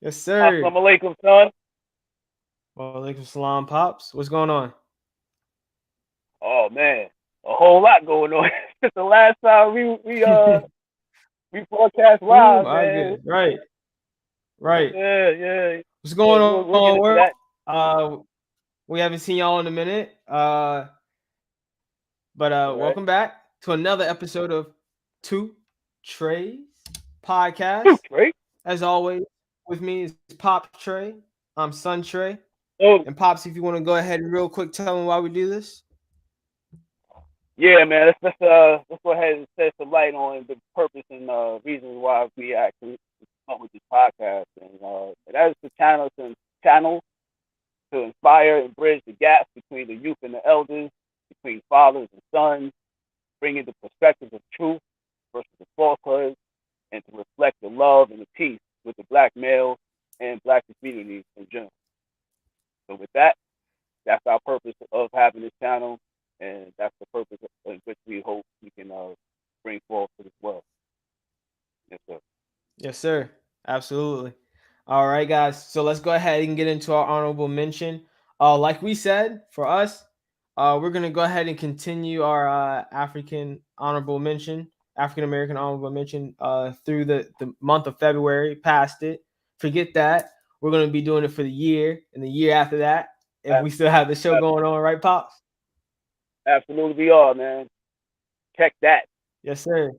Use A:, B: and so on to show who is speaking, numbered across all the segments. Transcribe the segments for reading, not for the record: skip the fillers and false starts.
A: Yes, sir.
B: Assalamu alaikum, son.
A: Wa alaikum salam, pops. What's going on?
B: Oh man, a whole lot going on. Since the last time we broadcast live,
A: I
B: man.
A: good. Right, right.
B: Yeah, yeah.
A: What's
B: But
A: going
B: we'll get
A: on,
B: into
A: world?
B: that.
A: Uh, we haven't seen y'all in a minute. But
B: All right.
A: welcome back to another episode of Two Trays
B: Two
A: podcast.
B: Trey.
A: As always, with me is Pop Trey. I'm Son Trey.
B: So
A: And Pops, if you want to go ahead and real quick tell them why we do this.
B: yeah, man. Let's go ahead and shed some light on the purpose and reasons why we actually come up with this podcast, and that is the channel to inspire and bridge the gaps between the youth and the elders, between fathers and sons, bringing the perspectives of truth versus the falsehood, and to reflect the love and the peace with the black male and black communities in general. So with that, that's our purpose of having this channel, and that's the purpose in which we hope we can bring forth to this world. Yes, sir.
A: Yes, sir. Absolutely. All right, guys. So let's go ahead and get into our honorable mention. Like we said, for us, we're gonna go ahead and continue our African American honorable mention, through the month of February. Past it, forget that. We're gonna be doing it for the year and the year after that, if we still have the show going on, right, pops?
B: Absolutely, we are, man. Check that.
A: Yes, sir.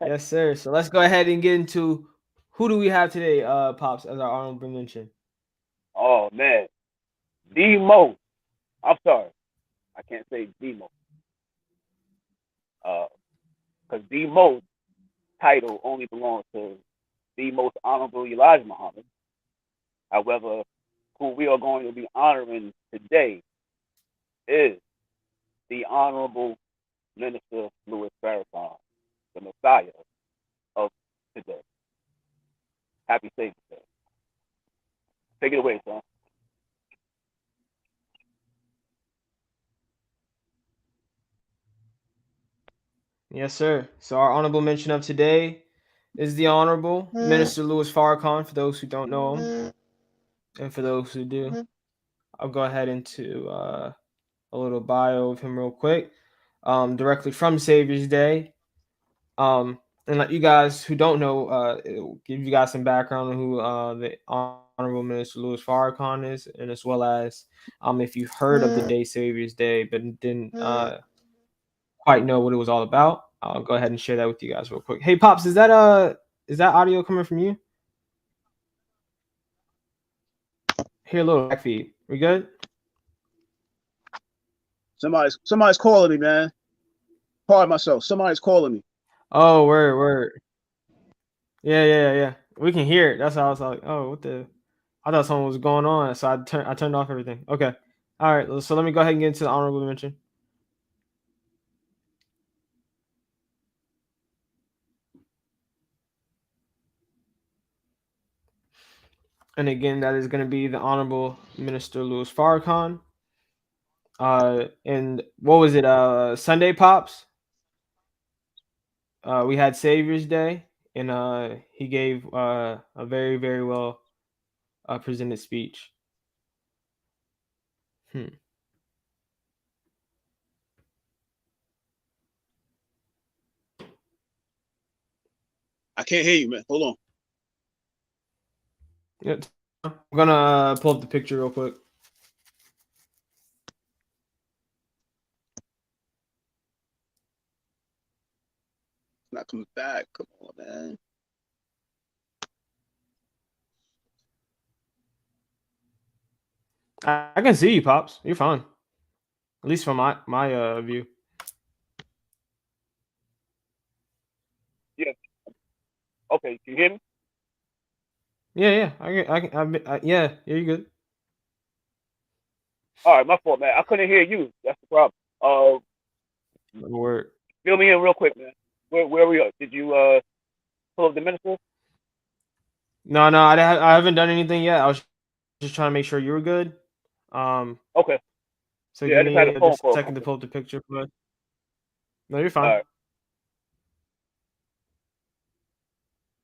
A: Yes, sir. So let's go ahead and get into who do we have today, pops, as our honorable mention.
B: Oh man, the most. I'm sorry, I can't say the most, because the most title only belongs to the most honorable Elijah Muhammad. However, who we are going to be honoring today is the Honorable Minister Louis Farrakhan, the Messiah of today. Happy Savior Day. Take it away, son.
A: Yes, sir. So our honorable mention of today is the Honorable Minister Louis Farrakhan. For those who don't know him, and for those who do, I'll go ahead into a little bio of him real quick, directly from Savior's Day. And let you guys who don't know, it'll give you guys some background on who the Honorable Minister Louis Farrakhan is, and as well as if you've heard of the day Savior's Day but didn't quite know what it was all about, I'll go ahead and share that with you guys real quick. Hey, pops, is that audio coming from you? Hear a little backfeed. We good?
C: Somebody's calling me, man. Pardon myself. Somebody's calling me.
A: Oh, word. Yeah. We can hear it. That's how I was like, oh, what the? I thought something was going on, so I turned off everything. Okay. All right. So let me go ahead and get into the honorable mention. And again, that is going to be the Honorable Minister Louis Farrakhan. And what was it? Sunday pops. We had Savior's Day, and he gave a very well presented speech. Hmm.
C: I can't hear you, man. Hold on.
A: Yeah, I'm gonna pull up the picture real quick.
C: It's not coming back. Come on, man.
A: I can see you, pops. You're fine. At least from my view.
B: Yeah. Okay. Can you hear me?
A: Yeah. Yeah. You're good.
B: All right. My fault, man. I couldn't hear you. That's the problem.
A: Word.
B: Fill me in real quick, man. Where we are? Did you pull up the minister?
A: No. I haven't done anything yet. I was just trying to make sure you were good. Um.
B: Okay.
A: So
B: Yeah,
A: give
B: I just had a
A: me
B: phone
A: just a
B: call
A: second
B: come
A: to
B: in.
A: pull up the picture, but no, you're
B: All
A: fine.
B: right.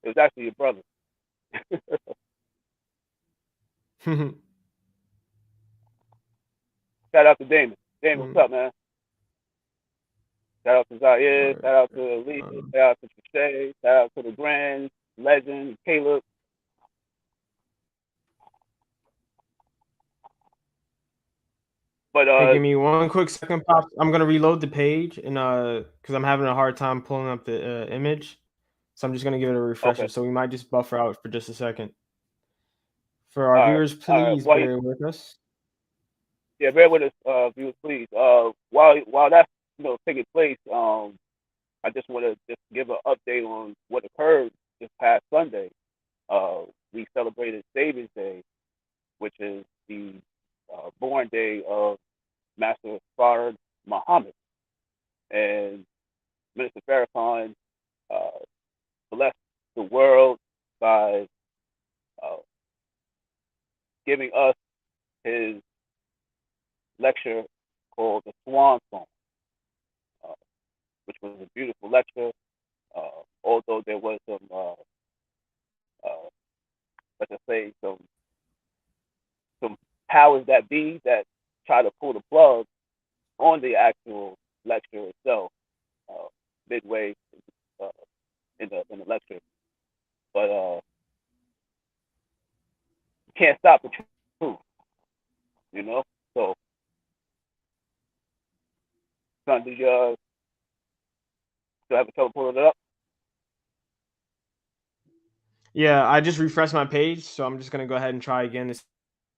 B: It was actually your brother. Shout out to Damon. Damon, what's
A: Mm,
B: up, man? Shout out to Zaire.
A: word.
B: Shout out to Lisa.
A: Um,
B: Shout out to TwoTreys. Shout out to the Grand Legend, Caleb. But
A: Hey, give me one quick second, pops. I'm gonna reload the page and because I'm having a hard time pulling up the image, so I'm just gonna give it a refresher.
B: okay,
A: So we might just buffer out for just a second. For our
B: all right,
A: viewers,
B: all right.
A: please bear with us.
B: Yeah, bear with us, viewers, please. While that's taking place, I just want to just give an update on what occurred this past Sunday. We celebrated Savior's Day, which is the born day of Master Farad Muhammad, and Minister Farrakhan uh, blessed the world by uh, giving us his lecture called the Swan Song, uh, which was a beautiful lecture. Although there was some, uh, let's just say, some powers that be that try to pull the plug on the actual lecture itself, uh, midway uh, in the lecture. But you can't stop the truth, you know. So, son, did you still have trouble pulling it up?
A: Yeah, I just refreshed my page, so I'm just gonna go ahead and try again to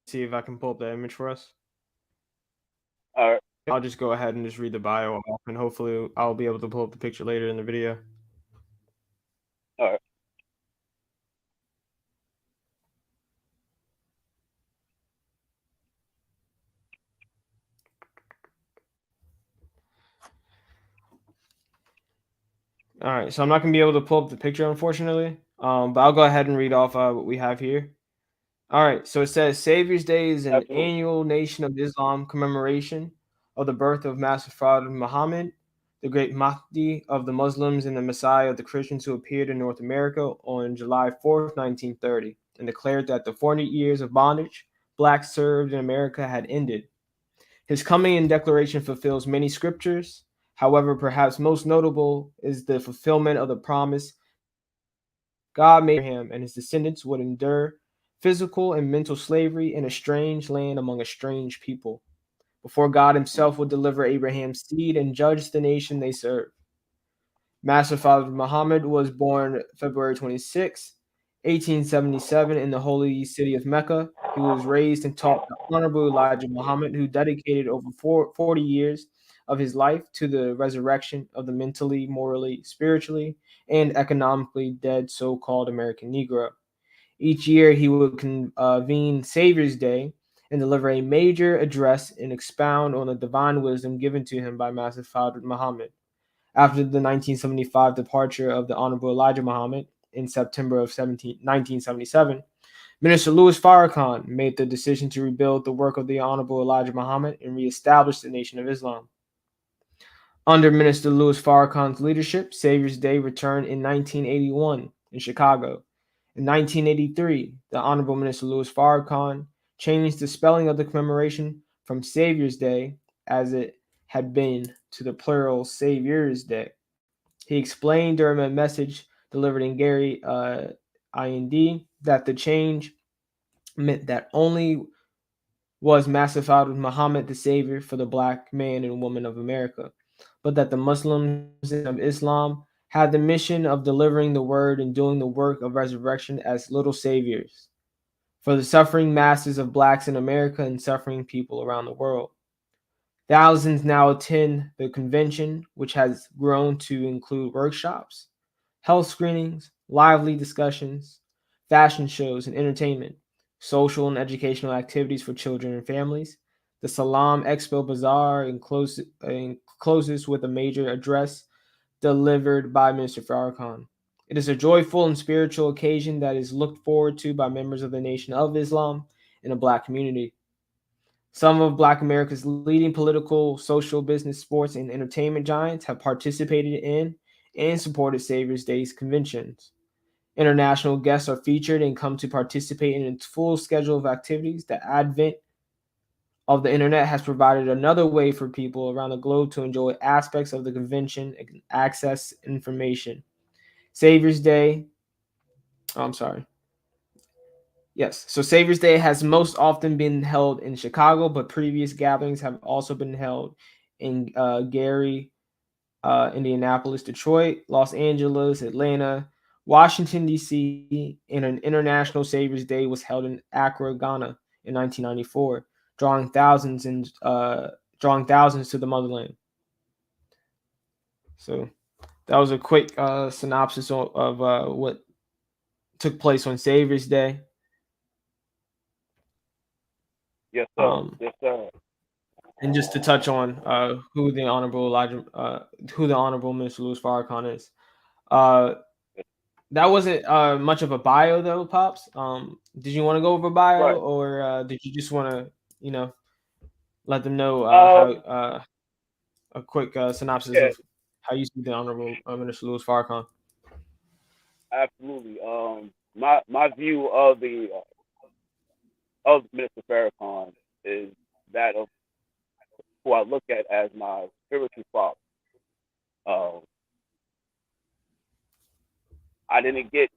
A: see if I can pull up the image for us.
B: All right,
A: I'll just go ahead and just read the bio off, and hopefully I'll be able to pull up the picture later in the video.
B: all right.
A: All right, so I'm not gonna be able to pull up the picture, unfortunately. But I'll go ahead and read off what we have here. All right, so it says Savior's Day is an
B: Absolutely.
A: annual Nation of Islam commemoration of the birth of Master Prophet Muhammad, the great Mahdi of the Muslims and the Messiah of the Christians who appeared in North America on July 4th, 1930, and declared that the 400 years of bondage blacks served in America had ended. His coming and declaration fulfills many scriptures. However, perhaps most notable is the fulfillment of the promise God made Abraham and his descendants would endure physical and mental slavery in a strange land among a strange people, before God himself would deliver Abraham's seed and judge the nation they serve. Master Father Muhammad was born February 26, 1877, in the holy city of Mecca. He was raised and taught by Honorable Elijah Muhammad, who dedicated over 40 years of his life to the resurrection of the mentally, morally, spiritually, and economically dead so called American Negro. Each year, he would convene Savior's Day and deliver a major address and expound on the divine wisdom given to him by Master Father Muhammad. After the 1975 departure of the Honorable Elijah Muhammad in September of 1977, Minister Louis Farrakhan made the decision to rebuild the work of the Honorable Elijah Muhammad and reestablish the Nation of Islam. Under Minister Louis Farrakhan's leadership, Savior's Day returned in 1981 in Chicago. In 1983, the Honorable Minister Louis Farrakhan changed the spelling of the commemoration from Savior's Day, as it had been, to the plural Savior's Day. He explained during a message delivered in Gary, IND, that the change meant that only was Massified with Muhammad the Savior for the black man and woman of America, but that the Muslims of Islam had the mission of delivering the word and doing the work of resurrection as little saviors for the suffering masses of blacks in America and suffering people around the world. Thousands now attend the convention, which has grown to include workshops, health screenings, lively discussions, fashion shows and entertainment, social and educational activities for children and families. The Salam Expo Bazaar closes with a major address delivered by Minister Farrakhan. It is a joyful and spiritual occasion that is looked forward to by members of the Nation of Islam and the Black community. Some of Black America's leading political, social, business, sports, and entertainment giants have participated in and supported Savior's Day's conventions. International guests are featured and come to participate in its full schedule of activities. The advent of the internet has provided another way for people around the globe to enjoy aspects of the convention and access information. Savior's Day, oh, I'm sorry. Yes, so Savior's Day has most often been held in Chicago, but previous gatherings have also been held in Gary, Indianapolis, Detroit, Los Angeles, Atlanta, Washington, D.C., and an International Savior's Day was held in Accra, Ghana in 1994, drawing thousands and drawing thousands to the motherland. So that was a quick synopsis of what took place on Savior's Day.
B: Yes, sir.
A: Um,
B: Yes, sir.
A: and just to touch on who the Honorable Minister Louis Farrakhan is. Uh, that wasn't much of a bio though, pops. Did you want to go over bio,
B: Right.
A: or did you just want to, let them know how
B: Um.
A: a quick synopsis
B: Yeah.
A: of how you see the Honorable Minister Louis Farrakhan?
B: Absolutely. My view of Minister Farrakhan is that of who I look at as my spiritual father. Uh, I didn't get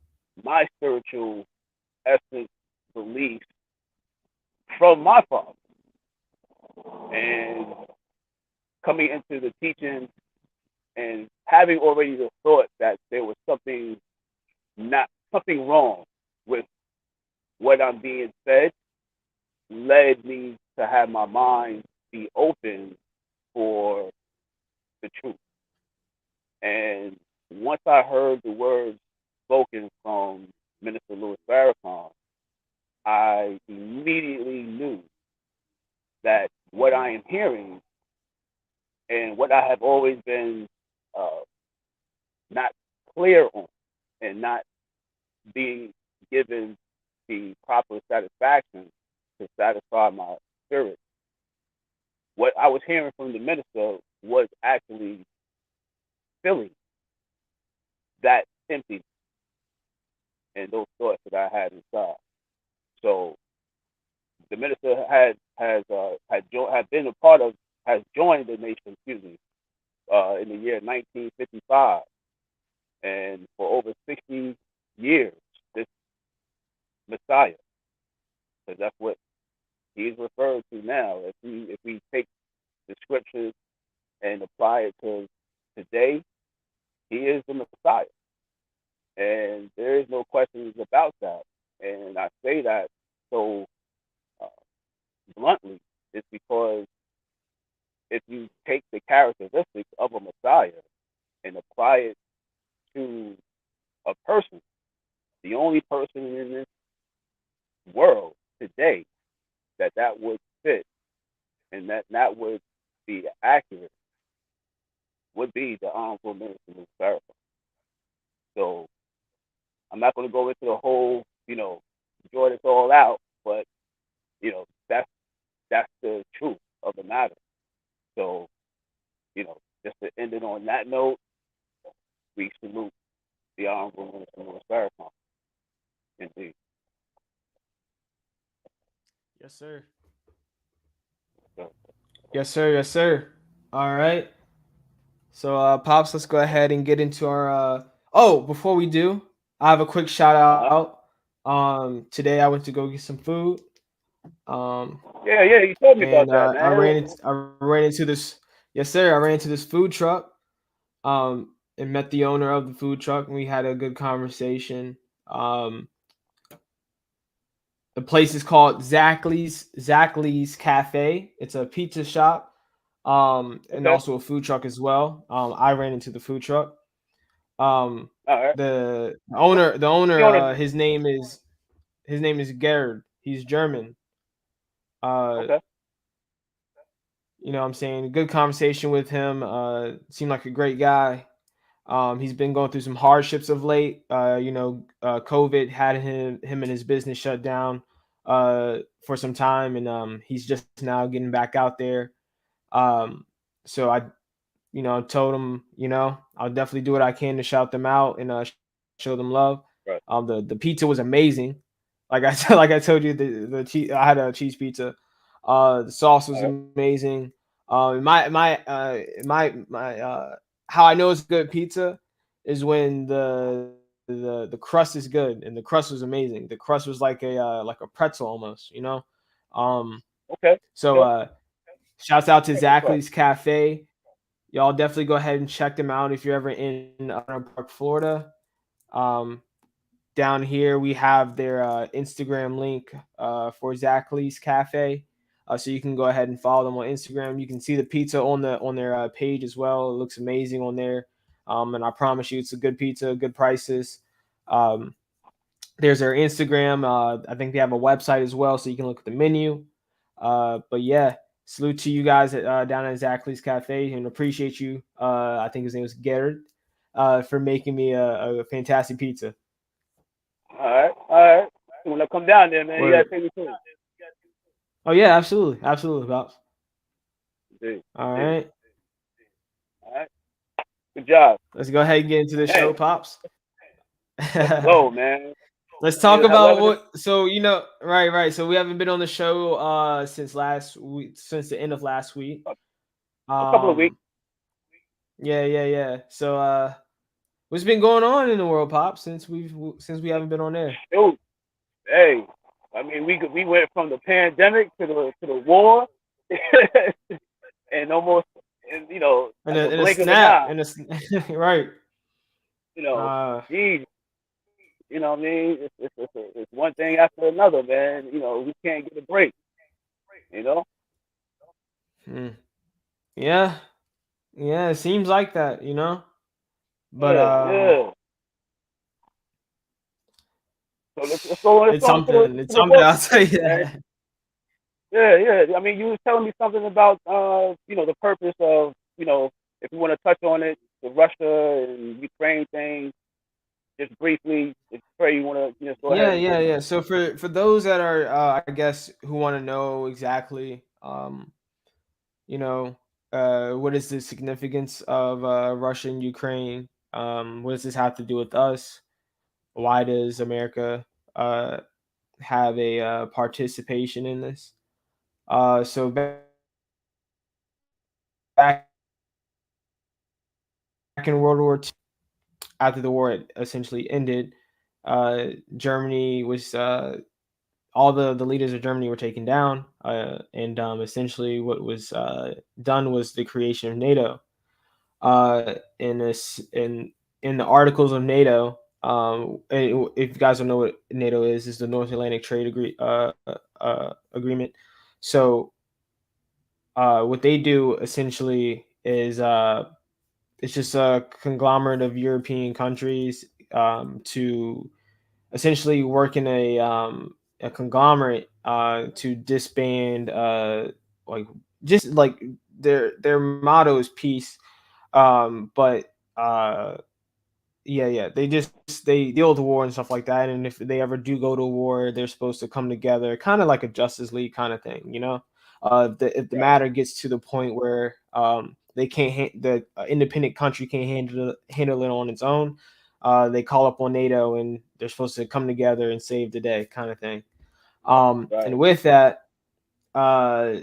B: my spiritual essence beliefs from my father, and coming into the teaching and having already the thought that there was something wrong with what I'm being fed led me to have my mind be open for the truth. And once I heard the words spoken from Minister Louis Farrakhan, I immediately knew that what I am hearing and what I have always been uh, not clear on and not being given the proper satisfaction to satisfy my spirit. What I was hearing from the minister was actually filling that emptiness and those thoughts that I had inside. So the minister had been a part of has joined the nation, excuse me, in the year 1955, and for over 60 years, this Messiah, because that's what he's referred to now. If we take the scriptures and apply it to today, he is the Messiah, and there is no questions about that. And I say that so uh, bluntly, is because if you take the characteristics of a Messiah and apply it to a person, the only person in this world today that would fit and that would be accurate would be the Honorable Minister Louis Farrakhan. So I'm not going to go into the whole, draw this all out, but that's the truth of the matter. So just to end it on that note, we salute the Honorable Minister Louis Farrakhan. Indeed.
A: Yes, sir.
B: So,
A: Yes, sir. Yes, sir. All right. So, pops, let's go ahead and get into our. Oh, before we do, I have a quick shout
B: uh-huh.
A: out. Today I went to go get some food. Um,
B: Yeah, you told me about
A: and
B: that,
A: I
B: man.
A: ran into this. Yes, sir. I ran into this food truck. And met the owner of the food truck, and we had a good conversation. Um, the place is called Zachley's Cafe. It's a pizza shop, and
B: Okay,
A: also a food truck as well. I ran into the food truck. Um,
B: all right.
A: the owner,
B: You want to?
A: his name is Gerard. He's German. Uh,
B: Okay,
A: what I'm saying, good conversation with him. Seemed like a great guy. He's been going through some hardships of late. COVID had him and his business shut down for some time, and he's just now getting back out there. Um, so I told him, I'll definitely do what I can to shout them out and show them love.
B: Right.
A: The pizza was amazing. Like I told you, the cheese, I had a cheese pizza. The sauce was
B: All right.
A: amazing. How I know it's good pizza is when the crust is good, and the crust was amazing. The crust was like a pretzel almost, you know. Um,
B: Okay.
A: so
B: Okay.
A: shouts out to
B: That's what's up.
A: Zachley's Cafe. Y'all definitely go ahead and check them out if you're ever in Park, Florida. Um, Down here we have their Instagram link for Zachley's Cafe, so you can go ahead and follow them on Instagram. You can see the pizza on their page as well. It looks amazing on there, and I promise you, it's a good pizza, good prices. Um, there's their Instagram. I think they have a website as well, so you can look at the menu. But yeah, salute to you guys down at Zachley's Cafe, and appreciate you. I think his name was Garrett, for making me a fantastic pizza.
B: All right. All right. When I come down there, man, you gotta
A: Word.
B: take me too.
A: Oh yeah, absolutely, absolutely, Bops.
B: Indeed.
A: All
B: Indeed.
A: right,
B: All right. Good job.
A: let's go ahead and get into the show,
B: Hey,
A: Pops.
B: let's go, man.
A: Let's
B: I mean,
A: talk about
B: 11.
A: what. So right. So we haven't been on the show since last week, since the end of last week.
B: A couple of weeks.
A: Um, yeah. So what's been going on in the world, Pops, since we haven't been on there?
B: Shoot. Hey. I mean, we went from the pandemic to the war, and almost, and like a
A: And a
B: blink of an
A: snap,
B: eye.
A: right.
B: You know,
A: Uh,
B: geez. You know what I mean? It's one thing after another, man. We can't get a break. You know?
A: hmm. Yeah, yeah. It seems like that, but
B: Yeah, yeah. So let's
A: it's
B: go into
A: something.
B: to
A: It's
B: the
A: something.
B: war
A: I'll tell you
B: situation, man.
A: that.
B: Yeah, yeah. I mean, you was telling me something about the purpose of, if you want to touch on it, the Russia and Ukraine thing, just briefly. If pray you want to just go ahead and
A: Yeah. So for those that are, I guess, who want to know exactly, you know, what is the significance of Russia and Ukraine? What does this have to do with us? Why does America have a participation in this? So back in World War II, after the war had essentially ended, Germany was all the leaders of Germany were taken down, and essentially what was done was the creation of NATO. In this in the articles of NATO, if you guys don't know what NATO is the North Atlantic Agreement. So what they do essentially is it's just a conglomerate of European countries to essentially work in a conglomerate to disband like just like their motto is peace, but yeah, they deal with war and stuff like that, and if they ever do go to war, they're supposed to come together, kind of like a Justice League kind of thing, if the
B: right,
A: matter gets to the point where they can't the independent country can't handle it on its own, they call up on NATO, and they're supposed to come together and save the day, kind of thing.
B: right,
A: And with that, uh,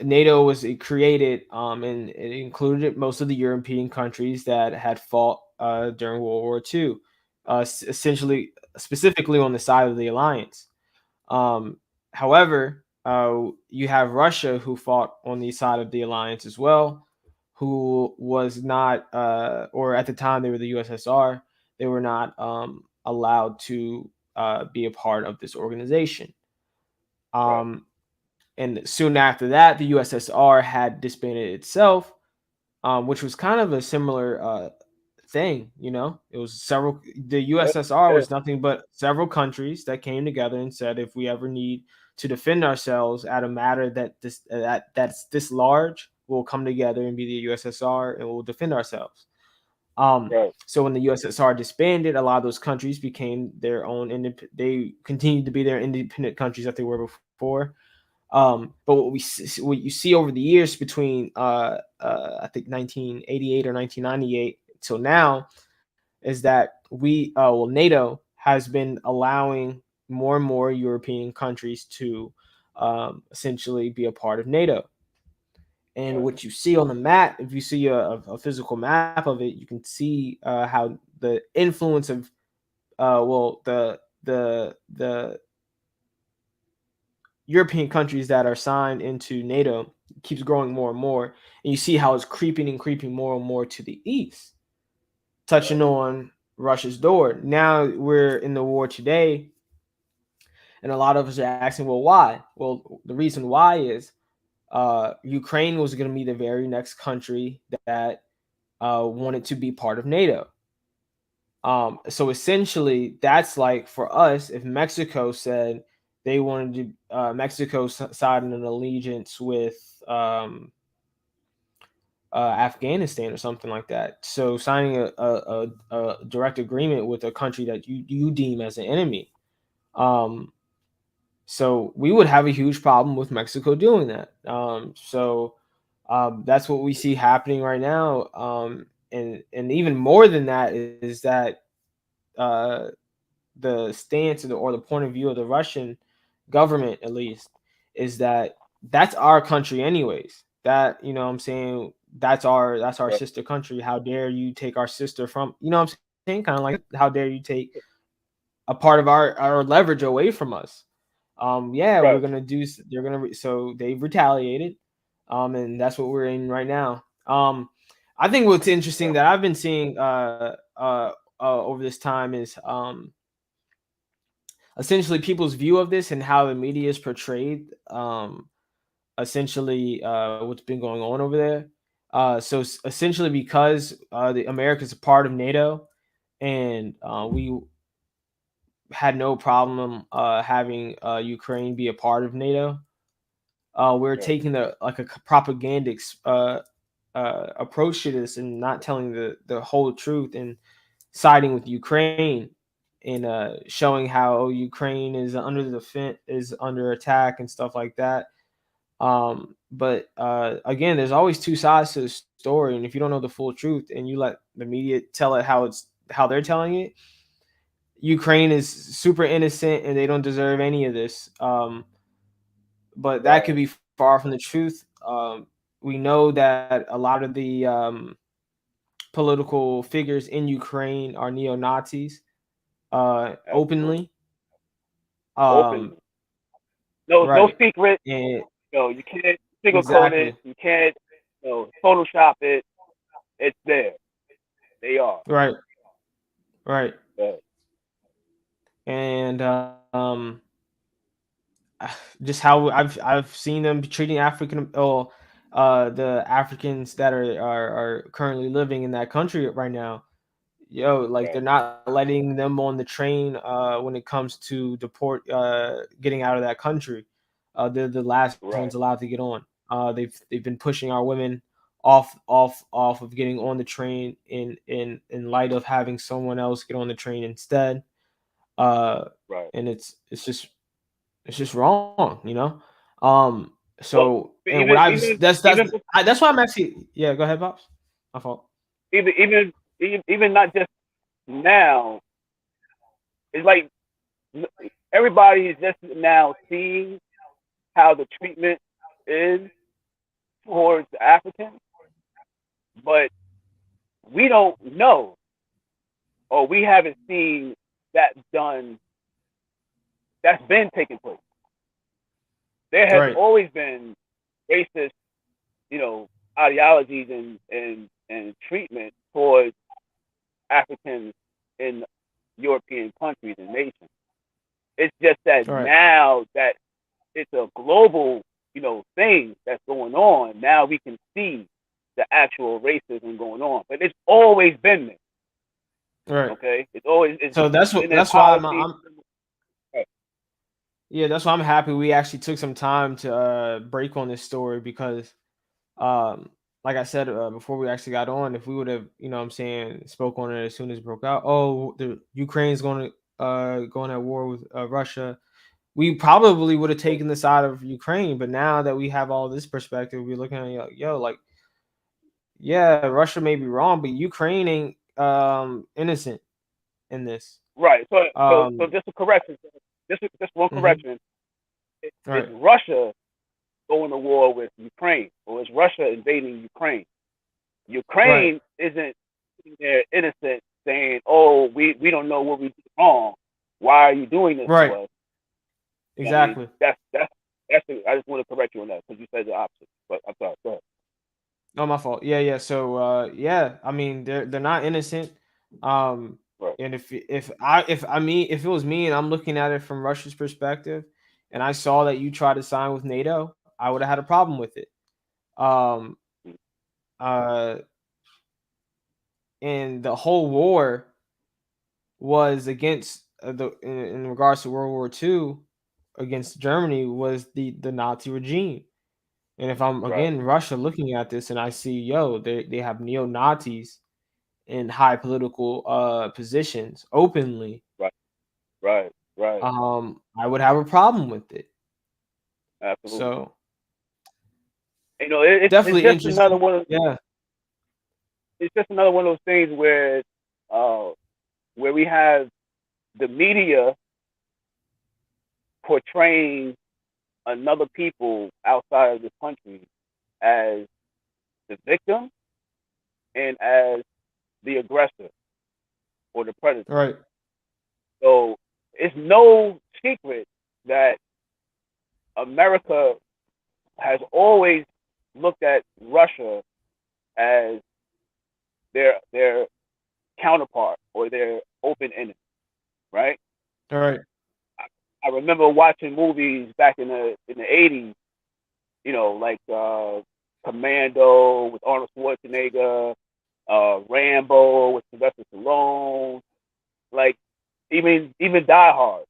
A: NATO was created, and it included most of the European countries that had fought during World War II, essentially, specifically on the side of the alliance. Um, However, you have Russia who fought on the side of the alliance as well, who was not, or at the time they were the USSR, they were not allowed to be a part of this organization.
B: right.
A: Um, and soon after that, the USSR had disbanded itself, which was kind of a similar thing. It was the
B: Yeah,
A: USSR
B: yeah,
A: was nothing but several countries that came together and said, if we ever need to defend ourselves at a matter that's this large, we'll come together and be the USSR and we'll defend ourselves.
B: right,
A: So when the USSR disbanded, a lot of those countries became their own. They continued to be their independent countries that they were before. But what you see over the years between I think 1988 or 1998 till now, is that NATO has been allowing more and more European countries to essentially be a part of NATO. And
B: Right.
A: what you see on the map, if you see a physical map of it, you can see how the influence of the European countries that are signed into NATO keeps growing more and more, and you see how it's creeping and creeping more and more to the east, touching
B: Right.
A: on Russia's door. Now we're in the war today, and a lot of us are asking, well, why? Well, the reason why is Ukraine was going to be the very next country that wanted to be part of NATO. So essentially, that's like for us, if Mexico said they wanted to, Mexico signed an allegiance with Afghanistan or something like that. So signing a direct agreement with a country that you deem as an enemy. Um, so we would have a huge problem with Mexico doing that. That's what we see happening right now. And even more than that is that uh, the stance or the point of view of the Russian government, at least, is that that's our country, anyways. That you know, what I'm saying that's our
B: Right.
A: sister country. How dare you take our sister from? You know, what I'm saying, kind of like how dare you take a part of our leverage away from us? Yeah, we're
B: Right.
A: gonna do. They're gonna. So they've retaliated, and that's what we're in right now. I think what's interesting
B: Right.
A: that I've been seeing over this time is essentially people's view of this and how the media is portrayed. Essentially, what's been going on over there. Essentially, because the America's a part of NATO, and we had no problem having Ukraine be a part of NATO. We're
B: Right.
A: taking the like a propagandic approach to this and not telling the whole truth and siding with Ukraine and showing how Ukraine is under the is under attack and stuff like that. But again, there's always two sides to the story, and if you don't know the full truth and you let the media tell it how they're telling it, Ukraine is super innocent and they don't deserve any of this. But that could
B: Right.
A: be far from the truth. We know that a lot of the political figures in Ukraine are neo Nazis
B: Absolutely.
A: openly. Um,
B: Openly. No
A: right.
B: secret.
A: And
B: You can't sugarcoat it.
A: exactly.
B: You can't Photoshop it. It's there. They are.
A: Right. Right.
B: But,
A: And just how I've seen them treating the Africans that are currently living in that country right now. Yo, like they're
B: right.
A: not letting them on the train when it comes to getting out of that country. They're the last ones
B: Right.
A: allowed to get on. They've been pushing our women off of getting on the train in light of having someone else get on the train instead. Uh,
B: Right.
A: and it's just wrong, you know.
B: Well,
A: And what I've
B: even
A: that's why I'm actually, yeah. Go ahead, pops. My fault.
B: even not just now. It's like everybody is just now seeing how the treatment is towards the Africans, but we don't know or we haven't seen that done. That's been taking place. There has
A: Right,
B: always been racist, you know, ideologies and treatment towards Africans in European countries and nations. It's just that
A: right,
B: now that it's a global, thing that's going on, now we can see the actual racism going on. But it's always been there,
A: right.
B: okay? It's
A: So
B: in their
A: that's why
B: policies.
A: yeah, that's why I'm happy we actually took some time to break on this story because like I said before we actually got on, if we would have, what I'm saying, spoke on it as soon as it broke out, oh, the Ukraine's going at war with Russia, we probably would have taken the side of Ukraine. But now that we have all this perspective, we're looking at like, yo, like, yeah, Russia may be wrong, but Ukraine ain't innocent in this.
B: Right. So
A: Um,
B: just a correction. Just one
A: mhm,
B: correction. Is
A: right,
B: Russia going to war with Ukraine, or is Russia invading Ukraine?
A: right,
B: Ukraine isn't sitting there innocent saying, "Oh, we don't know what we did wrong. Why are you doing this to
A: right,
B: us?" You know what I mean?
A: exactly.
B: I just want to correct you on that because you said the opposite. But I'm sorry. Go ahead.
A: Oh, my fault. Yeah, yeah. So, yeah, I mean, they're not innocent. Um,
B: Right.
A: and if it was me and I'm looking at it from Russia's perspective, and I saw that you tried to sign with NATO, I would have had a problem with it. Um,
B: Mm.
A: uh, and the whole war was against in regards to World War II against Germany was the Nazi regime. And if I'm
B: Right.
A: again Russia looking at this and I see, yo, they have neo Nazis in high political positions openly,
B: Right. Right. Right.
A: I would have a problem with it.
B: Absolutely.
A: So
B: You know, it's
A: definitely
B: just another
A: interesting.
B: one of
A: Yeah,
B: it's just another one of those things uh where we have the media portraying another people outside of this country as the victim and as the aggressor or the predator.
A: right,
B: So it's no secret that America has always looked at Russia as their counterpart or their open enemy, right?
A: right.
B: I remember watching movies back in the 80s, like Commando with Arnold Schwarzenegger, Rambo with Sylvester Stallone, like even Die Hard.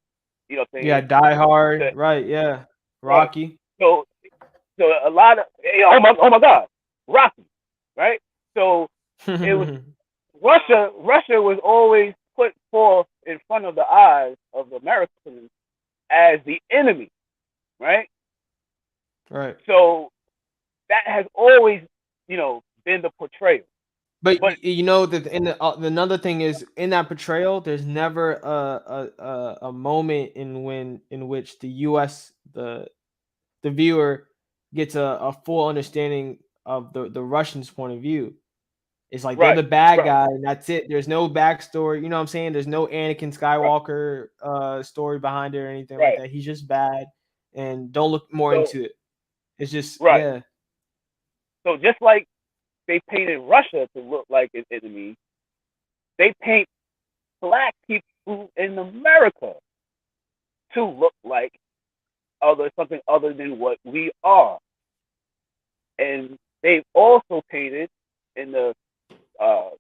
B: You know what I'm
A: Yeah,
B: saying?
A: Die
B: The-
A: Hard. Right. Yeah,
B: right.
A: Rocky.
B: So a lot of oh my God, Rocky, right? So it was Russia was always put forth in front of the eyes of the Americans as the enemy, right?
A: Right.
B: So that has always, been the portrayal.
A: But
B: But
A: you know that in another thing is in that portrayal, there's never a moment in which the U.S. the viewer gets a full understanding of the Russians' point of view. It's like they're
B: right,
A: the bad
B: right,
A: guy, and that's it. There's no backstory. You know what I'm saying? There's no Anakin
B: right,
A: Skywalker story behind it or anything like
B: right.
A: that. He's just bad, and don't look more
B: So
A: into it. It's just
B: right.
A: yeah,
B: So just like they painted Russia to look like an enemy, they paint black people in America to look like something other than what we are. And they've also painted in the uh,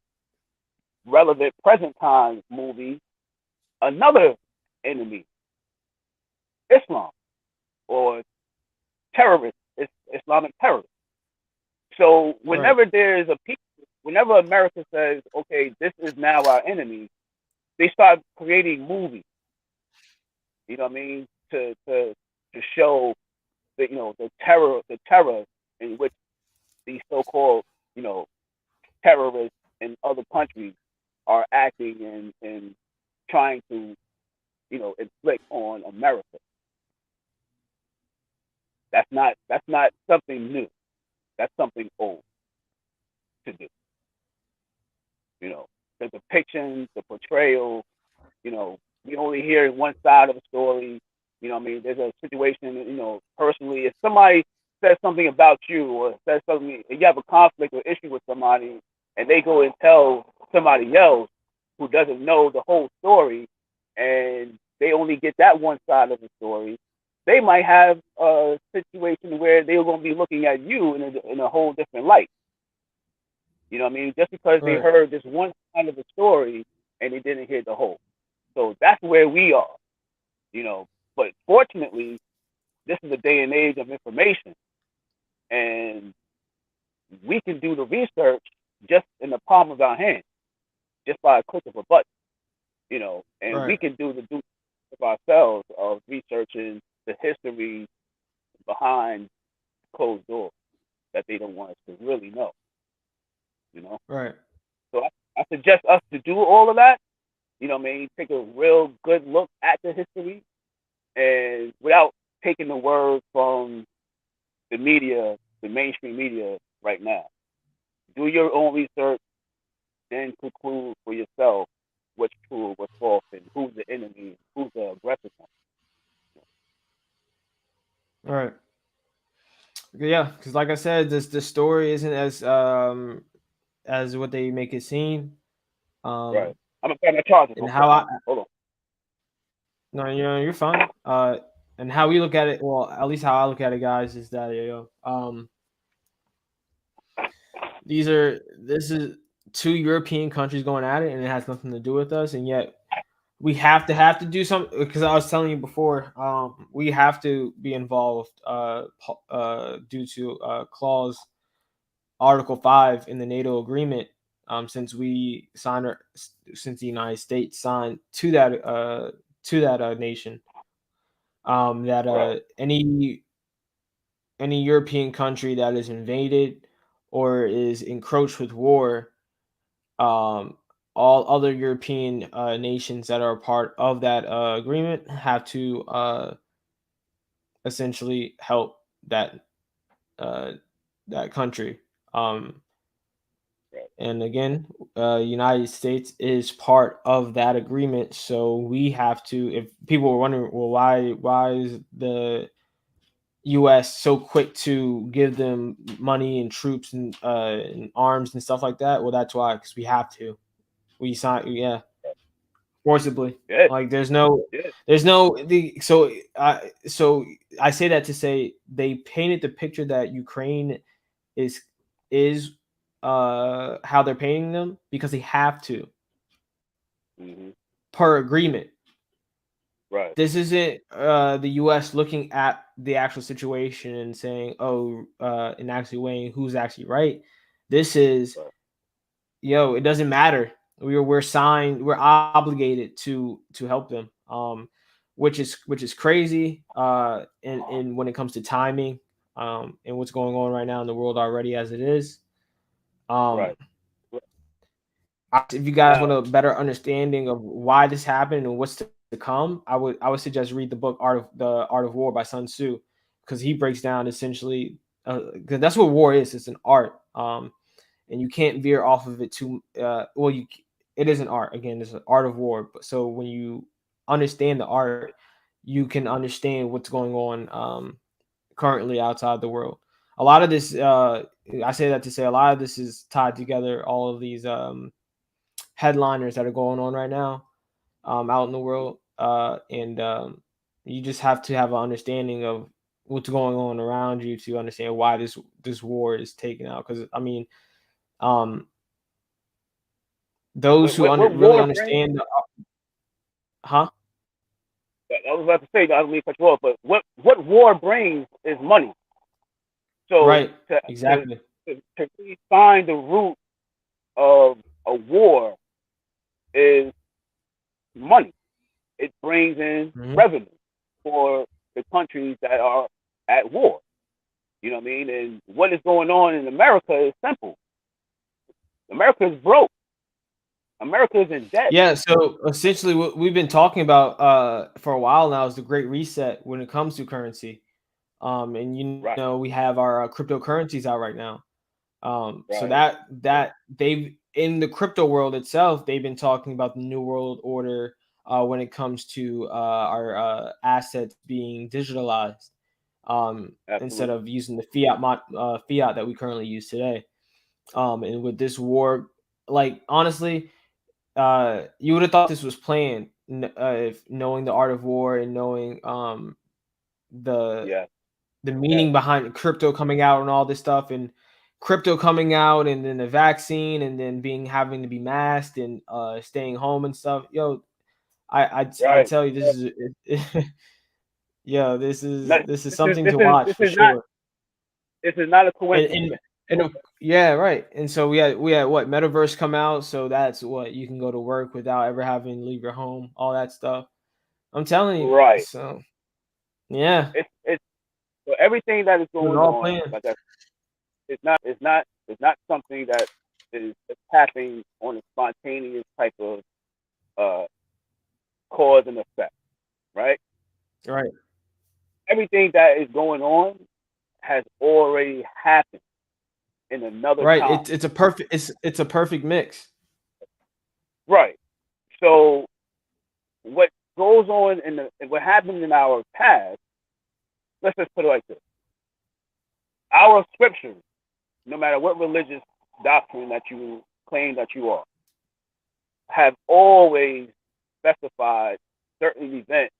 B: relevant present time movie another enemy, Islam or terrorists, Islamic terrorists. So
A: right,
B: whenever America says, okay, this is now our enemy, they start creating movies. You know what I mean? To show the terror in which these so-called you know terrorists in other countries are acting and trying to inflict on America. That's not something new. That's something old to do. You know, the depiction, the portrayal. We only hear one side of the story. You know, what I mean, there's a situation. Personally, if somebody says something about you or says something, and you have a conflict or issue with somebody, and they go and tell somebody else who doesn't know the whole story, and they only get that one side of the story, they might have a situation where they're going to be looking at you in a whole different light. You know what I mean? Just because they
A: right,
B: heard this one side of the story and they didn't hear the whole. So that's where we are, you know. But fortunately, this is a day and age of information, and we can do the research just in the palm of our hand, just by a click of a button, and
A: right,
B: we can do the due of ourselves of researching the history behind closed doors that they don't want us to really know, you know.
A: right.
B: So I suggest us to do all of that. You know what I mean? Take a real good look at the history, and without taking the word from the media, the mainstream media right now. Do your own research, then conclude for yourself what's true, what's false, and who's the enemy, who's the aggressor.
A: All right. Yeah, because like I said, this story isn't as what they make it seem.
B: Right.
A: Um,
B: I'm gonna put my charges
A: and
B: on
A: how I
B: quick. Hold on.
A: no, you're fine. And how we look at it, well, at least how I look at it, guys, is that this is two European countries going at it, and it has nothing to do with us, and yet we have to do something because I was telling you before, we have to be involved due to clause Article 5 in the NATO agreement, since we signed since the United States signed to that nation, that
B: Right.
A: any European country that is invaded or is encroached with war, um, all other European nations that are a part of that agreement have to essentially help that uh, that country. Um,
B: Right.
A: and again, United States is part of that agreement, so we have to. If people were wondering, well, why is the U.S. so quick to give them money and troops and arms and stuff like that? Well, that's why, because we have to. We sign, yeah, forcibly.
B: Good.
A: Like
B: Good.
A: there's no the so I say that to say they painted the picture that Ukraine is is how they're painting them because they have to
B: Mhm.
A: per agreement.
B: Right.
A: This isn't the U.S. looking at the actual situation and saying, "Oh," and actually weighing who's actually right. This is,
B: Right.
A: yo, it doesn't matter. We're signed, we're obligated to help them. Which is crazy. And when it comes to timing, and what's going on right now in the world already as it is. Um,
B: Right. Right.
A: if you guys want
B: Now.
A: a better understanding of why this happened and what's to come, I would suggest read the book Art of War by Sun Tzu, because he breaks down essentially, because that's what war is. It's an art. And you can't veer off of it too. Well, it is an art. Again, it's an art of war. But so when you understand the art, you can understand what's going on currently outside the world. A lot of this, I say that to say, a lot of this is tied together. All of these headliners that are going on right now out in the world, and you just have to have an understanding of what's going on around you to understand why this war is taking out. Because I mean, um, those who
B: What
A: really
B: war brings?
A: understand, huh?
B: I was about to say, I don't mean to cut you off, but what war brings is money. So
A: Right,
B: to to
A: exactly.
B: to really find the root of a war is money. It brings in
A: Hmm.
B: revenue for the countries that are at war. You know what I mean? And what is going on in America is simple. America is broke. America is in debt.
A: Yeah, so essentially what we've been talking about for a while now is the great reset when it comes to currency. And
B: Right.
A: we have our cryptocurrencies out right now. So
B: Right.
A: that they've in the crypto world itself, they've been talking about the new world order when it comes to our assets being digitalized, instead
B: Absolutely.
A: of using the fiat that we currently use today. And with this war, like honestly, you would have thought this was planned, if knowing the art of war and knowing the
B: Yes.
A: the
B: Yes.
A: meaning behind crypto coming out and all this stuff, and crypto coming out and then the vaccine and then being having to be masked and staying home and stuff. Yo, I
B: Right.
A: tell you, this is yeah,
B: Not,
A: this is something to
B: this
A: watch for
B: is not
A: sure.
B: a
A: And
B: coincidence.
A: yeah, right. And so we had what metaverse come out, so that's what you can go to work without ever having to leave your home, all that stuff. I'm telling you.
B: Right.
A: So yeah,
B: It's so everything that is
A: it was
B: going
A: all
B: on.
A: planned.
B: Like I, it's not something that is tapping on a spontaneous type of uh, cause and effect, right?
A: Right.
B: Everything that is going on has already happened in another
A: Right.
B: time,
A: It's a perfect mix.
B: right? So what goes on what happened in our past, let's just put it like this: our scriptures, no matter what religious doctrine that you claim that you are, have always specified certain events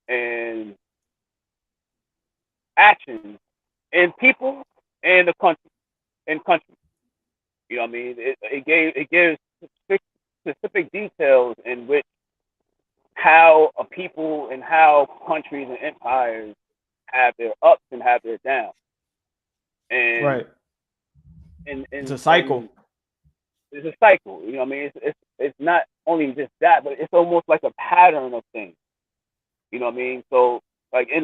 B: and actions in people and the country in countries. You know what I mean? It gives specific details in which how a people and how countries and empires have their ups and have their downs. And
A: Right.
B: and
A: It's a
B: and,
A: cycle.
B: and it's a cycle. You know what I mean? It's not only just that, but it's almost like a pattern of things. You know what I mean? So like in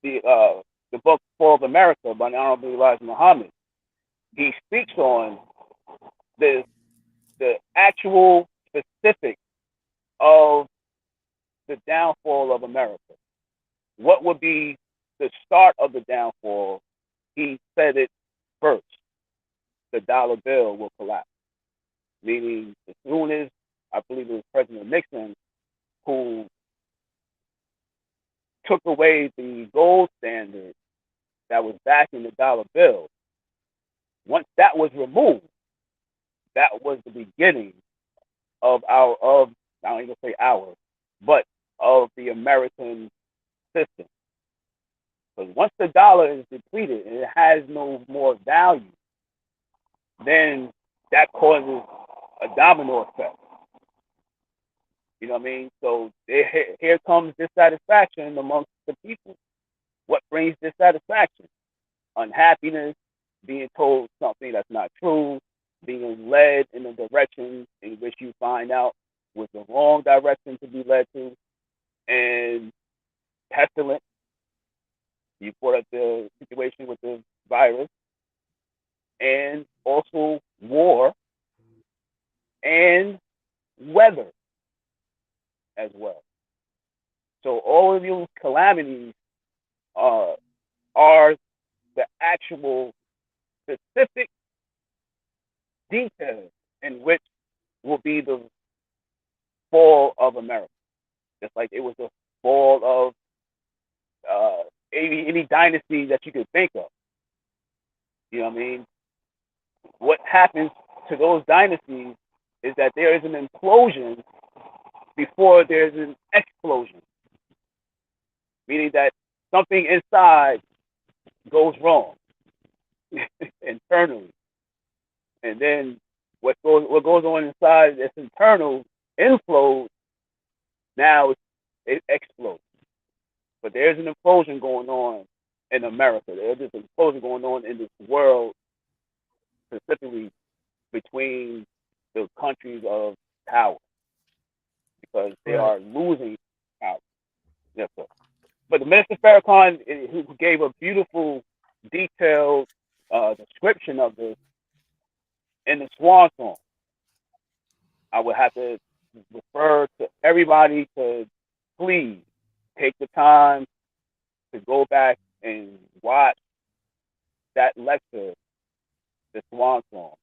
B: the book Fall of America by the Honorable Elijah Muhammad, he speaks on the the actual specifics of the downfall of America. What would be the start of the downfall? He said it first. The dollar bill will collapse. Meaning, as soon as I believe it was President Nixon who took away the gold standard that was backing the dollar bill, once that was removed, that was the beginning of I don't even say our, but of the American system. Because once the dollar is depleted and it has no more value, then that causes a domino effect. You know what I mean? So here comes dissatisfaction amongst the people. What brings dissatisfaction? Unhappiness, being told something that's not true, being led in a direction in which you find out was the wrong direction to be led to, and pestilence. You brought up the situation with the virus, and also war and weather as well. So all of these calamities are the actual specific details in which will be the fall of America. Just like it was the fall of any dynasty that you could think of. You know what I mean? What happens to those dynasties is that there is an implosion before there's an explosion, meaning that something inside goes wrong internally, and then what goes on inside this internal inflow now it explodes. But there's an implosion going on in America. There's an implosion going on in this world, specifically between the countries of power, because they
A: Right.
B: are losing power. Yes, sir. But the Minister Farrakhan, who gave a beautiful, detailed description of this in the Swan Song, I would have to refer to everybody to please take the time to go back and watch that lecture, the Swan Song,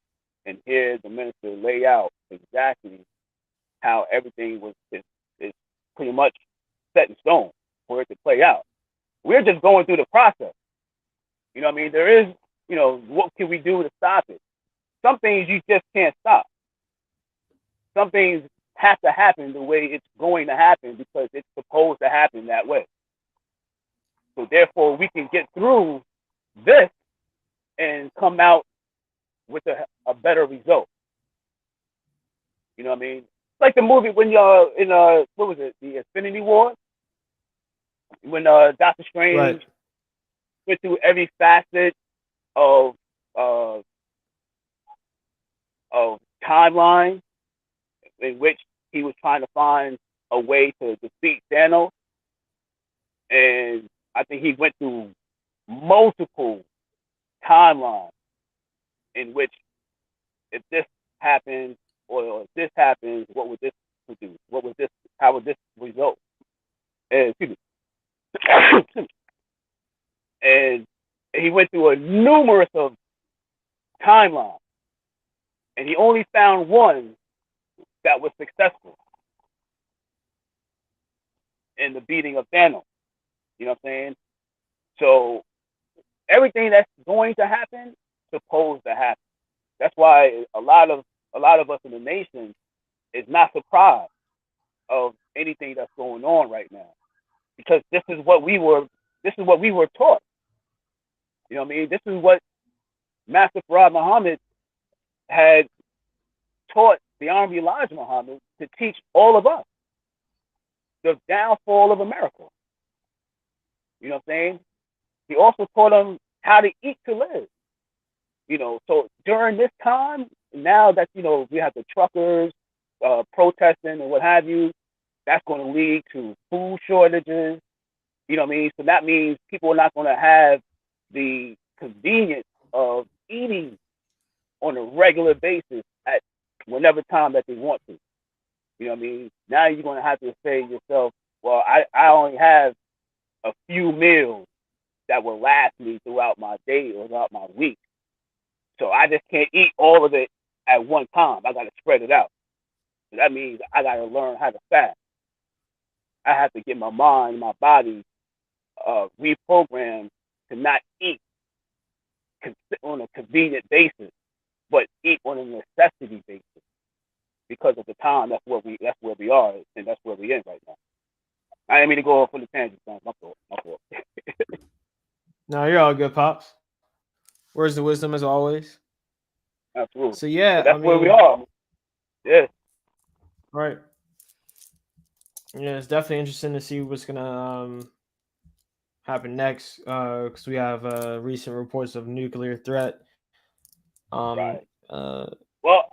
B: and hear the minister lay out exactly how everything is pretty much set in stone for it to play out. We're just going through the process. You know what I mean? There is, what can we do to stop it? Some things you just can't stop. Some things have to happen the way it's going to happen because it's supposed to happen that way. So therefore, we can get through this and come out with a better result. You know what I mean? Like the movie when you're in what was it, the Infinity War, when Doctor
A: Right.
B: Strange went through every facet of uh, of timeline in which he was trying to find a way to defeat Thanos, and I think he went through multiple timelines in which if this happens or if this happens, what would this produce? What would this? How would this result? And excuse me. And he went through a numerous of timelines, and he only found one that was successful in the beating of Thanos. You know what I'm saying? So everything that's going to happen supposed to happen. That's why a lot of us in the nation is not surprised of anything that's going on right now, because this is what we were taught. You know what I mean? This is what Master Farad Muhammad had taught the Honorable Elijah Muhammad to teach all of us. The downfall of America. You know what I'm saying? He also taught them how to eat to live. You know, so during this time, now that, you know, we have the truckers protesting and what have you, that's going to lead to food shortages. You know what I mean? So that means people are not going to have the convenience of eating on a regular basis at whenever time that they want to. You know what I mean? Now you're going to have to say to yourself, well, I only have a few meals that will last me throughout my day or throughout my week. So I just can't eat all of it at one time. I got to spread it out. So that means I got to learn how to fast. I have to get my mind, my body reprogrammed to not eat on a convenient basis, but eat on a necessity basis. Because of the time, that's where we are, and that's where we're in right now. I didn't mean to go off on the tangent, son. My fault.
A: No, you're all good, pops. Where's the wisdom as always?
B: Absolutely.
A: So yeah,
B: but that's where we are. Yeah.
A: Right. Yeah, it's definitely interesting to see what's gonna happen next, because we have recent reports of nuclear threat.
B: Right.
A: Uh,
B: Well,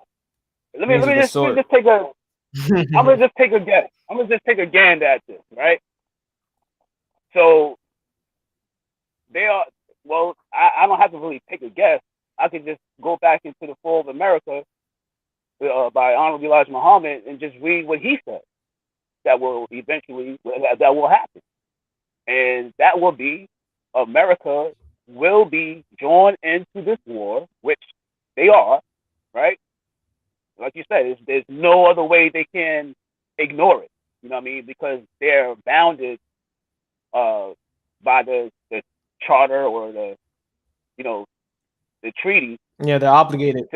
B: let me
A: things of the
B: just
A: sort.
B: take a. I'm gonna just take a guess. I'm gonna just take a gander at this, right? So they are. Well, I don't have to really take a guess. I could just go back into the Fall of America by Honorable Elijah Muhammad and just read what he said. That will eventually that will happen, and that will be America will be drawn into this war, which they are, right? Like you said, there's no other way they can ignore it. You know what I mean? Because they're bounded by the charter or the the treaty.
A: Yeah, they're obligated.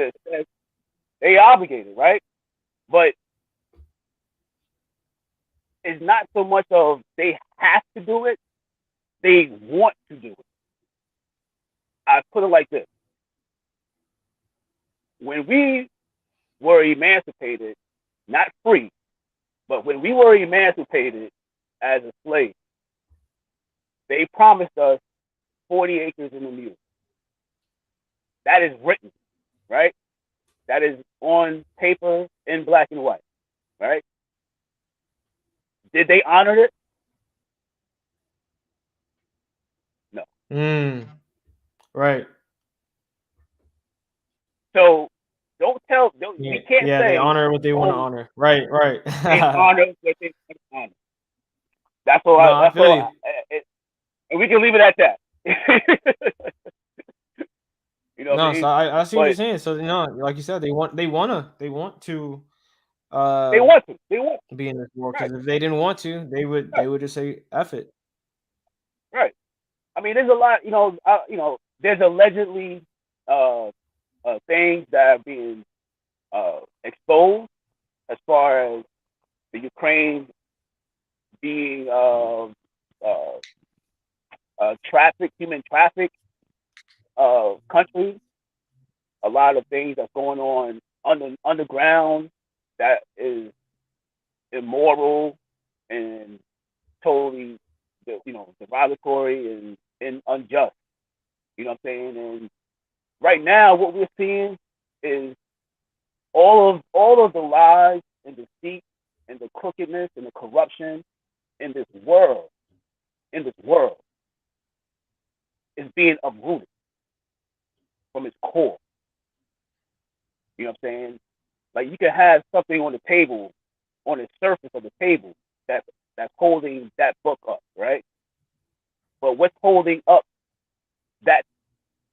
B: They obligated, right? But it's not so much of they have to do it; they want to do it. I put it like this: when we were emancipated, not free, but when we were emancipated as a slave, they promised us 40 acres and a mule. That is written, right? That is on paper in black and white, right? Did they honor it? No.
A: Right.
B: So you can't
A: Yeah,
B: say,
A: they honor what they want to honor. Right.
B: they honor what they want to honor. That's all.
A: No, I feel you.
B: And we can leave it at that. You know what I mean?
A: So I see what you're saying. So like you said, they want to
B: they want to
A: be in this war,
B: right.
A: because if they didn't want to, they would just say F it.
B: Right. I mean, there's a lot. There's allegedly things that are being exposed as far as the Ukraine being human traffic country. A lot of things that's going on underground that is immoral and totally, derogatory and unjust. You know what I'm saying? And right now, what we're seeing is all of the lies and deceit and the crookedness and the corruption in this world is being uprooted from its core. You know what I'm saying? Like you can have something on the table, on the surface of the table that that's holding that book up, right? But what's holding up that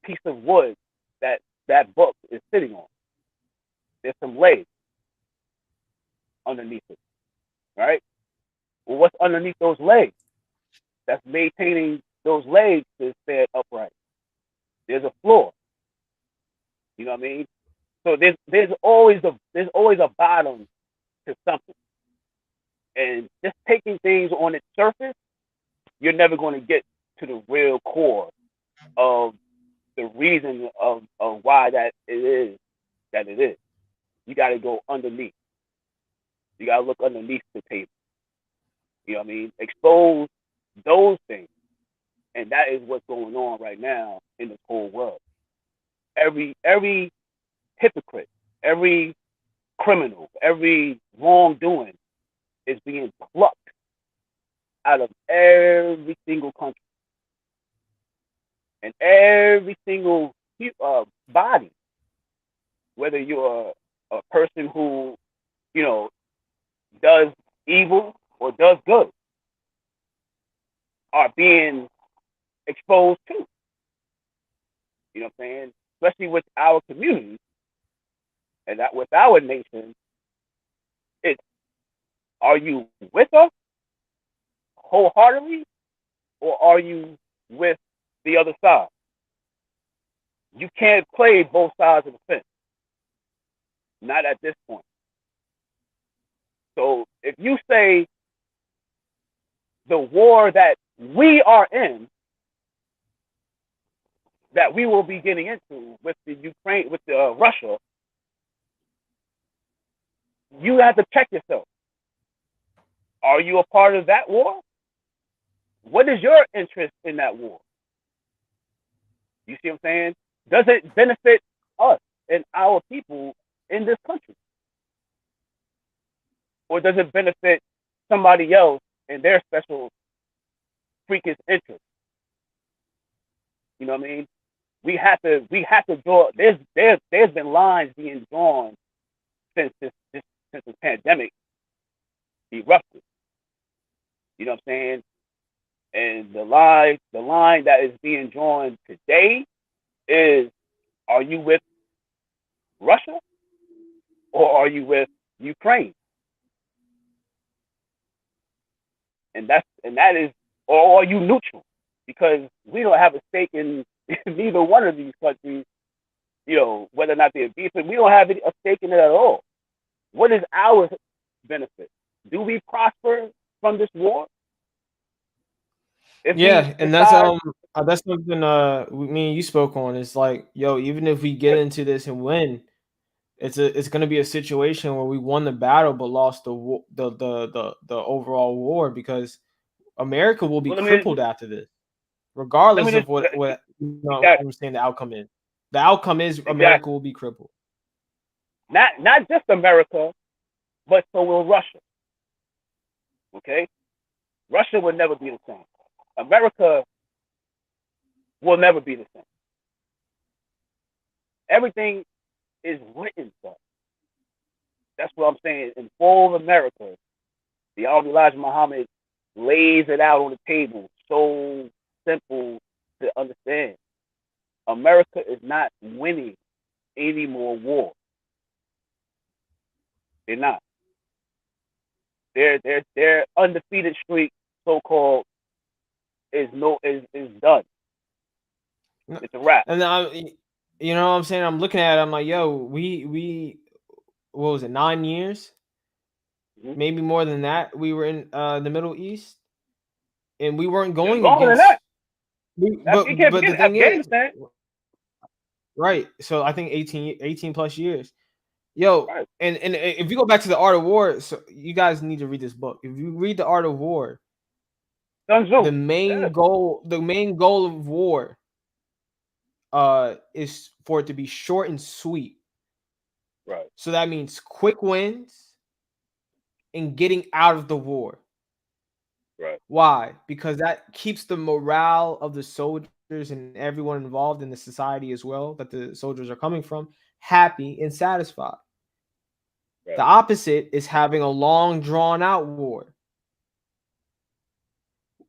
B: piece of wood that that book is sitting on? There's some legs underneath it, right? Well, what's underneath those legs? That's maintaining those legs to stay upright. There's a floor. You know what I mean? So there's always a bottom to something, and just taking things on its surface, you're never going to get to the real core of the reason of why that it is that it is. You got to go underneath. You got to look underneath the table. You know what I mean? Expose those things, and that is what's going on right now in this whole world. Every hypocrite, every criminal, every wrongdoing is being plucked out of every single country and every single body. Whether you're a person who you know does evil or does good, are being exposed to. You know what I'm saying? Especially with our community and that with our nation, it's are you with us wholeheartedly or are you with the other side? You can't play both sides of the fence. Not at this point. So if you say the war that we are in, that we will be getting into with the Ukraine, with the, Russia, you have to check yourself. Are you a part of that war? What is your interest in that war? You see what I'm saying? Does it benefit us and our people in this country? Or does it benefit somebody else and their special freakish interest? You know what I mean? We have to draw. There's been lines being drawn since this pandemic erupted. You know what I'm saying? And the line that is being drawn today is: are you with Russia or are you with Ukraine? And that is, or are you neutral? Because we don't have a stake in neither one of these countries. You know, whether or not they're beefing, we don't have a stake in it at all. What is our benefit? Do we prosper from this war if we
A: Yeah, and
B: decide?
A: that's something me and you spoke on. It's like, yo, even if we get into this and win, it's gonna be a situation where we won the battle but lost the overall war, because America will be
B: Well,
A: crippled after this,
B: let me
A: regardless
B: just
A: of what
B: exactly,
A: I'm saying the outcome is. The outcome is America
B: exactly.
A: will be crippled.
B: Not just America, but so will Russia. Okay, Russia will never be the same. America will never be the same. Everything is written, so that's what I'm saying. In full of America, the Honorable Elijah Muhammad lays it out on the table, so simple to understand. America is not winning any more war. They're not. Their undefeated streak, so called, is done.
A: No-
B: It's a wrap.
A: And you know what I'm saying? I'm looking at it, I'm like, yo, we what was it, 9 years?
B: Mm-hmm.
A: Maybe more than that. We were in the Middle East, and we weren't going
B: Longer than that.
A: against.
B: You can't
A: But
B: forget
A: the thing is,
B: Afghanistan.
A: right? So I think 18 plus years. Yo,
B: Right.
A: and if you go back to the Art of War, so you guys need to read this book. If you read the Art of War,
B: Sun Tzu. Yeah.
A: the main goal of war, is for it to be short and sweet.
B: Right.
A: So that means quick wins and getting out of the war.
B: Right.
A: Why? Because that keeps the morale of the soldiers and everyone involved in the society as well that the soldiers are coming from happy, and satisfied.
B: Right.
A: The opposite is having a long, drawn out war.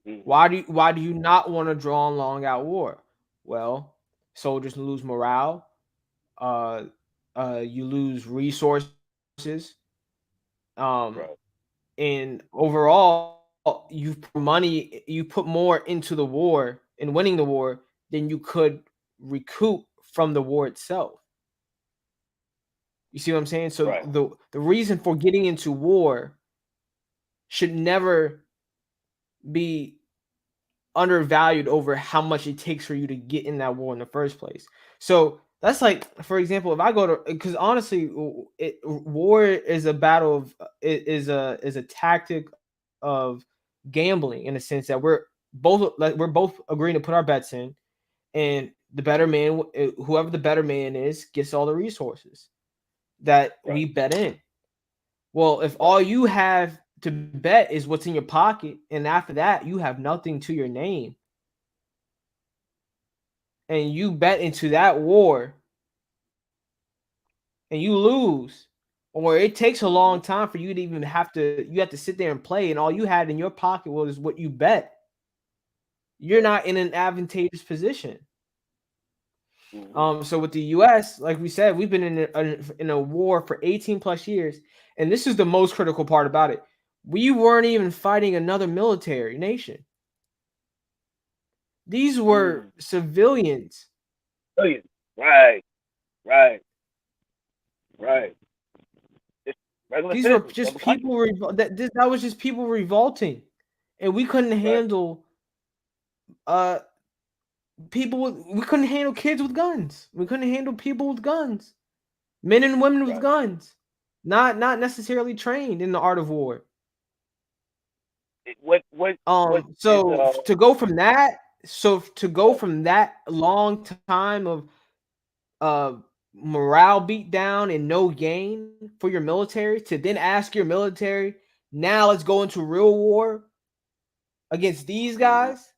B: Mm-hmm.
A: Why do you not want to draw a long out war? Well, soldiers lose morale. Uh, you lose resources. Um,
B: Right.
A: and overall, you put money, you put more into the war and winning the war than you could recoup from the war itself. You see what I'm saying? So
B: Right.
A: the reason for getting into war should never be undervalued over how much it takes for you to get in that war in the first place. So that's like, for example, if I go to, because honestly, war is a battle of is a tactic of gambling in the sense that we're both agreeing to put our bets in, and the better man, whoever the better man is, gets all the resources that
B: Right.
A: we bet in. Well, if
B: Right.
A: all you have to bet is what's in your pocket, and after that you have nothing to your name, and you bet into that war and you lose, or it takes a
B: Mm-hmm.
A: long time for you to even you have to sit there and play, and all you had in your pocket was what you bet, you're
B: Right.
A: not in an advantageous position.
B: Mm-hmm.
A: So with the US, like we said, we've been in a war for 18 plus years, and this is the most critical part about it. We weren't even fighting another military nation. These were
B: Mm.
A: civilians.
B: Brilliant. Right. Right. Right. Just regular
A: These were
B: citizens
A: just
B: of a country.
A: people that was just people revolting, and we couldn't
B: Right.
A: handle uh we couldn't handle kids with guns. We couldn't handle people with guns, men and women with
B: Right.
A: guns, not necessarily trained in the art of war.
B: What is
A: So to go from that,
B: right.
A: long time of uh morale beat down and no gain for your military, to then ask your military, now let's go into real war against these
B: Mm-hmm.
A: guys.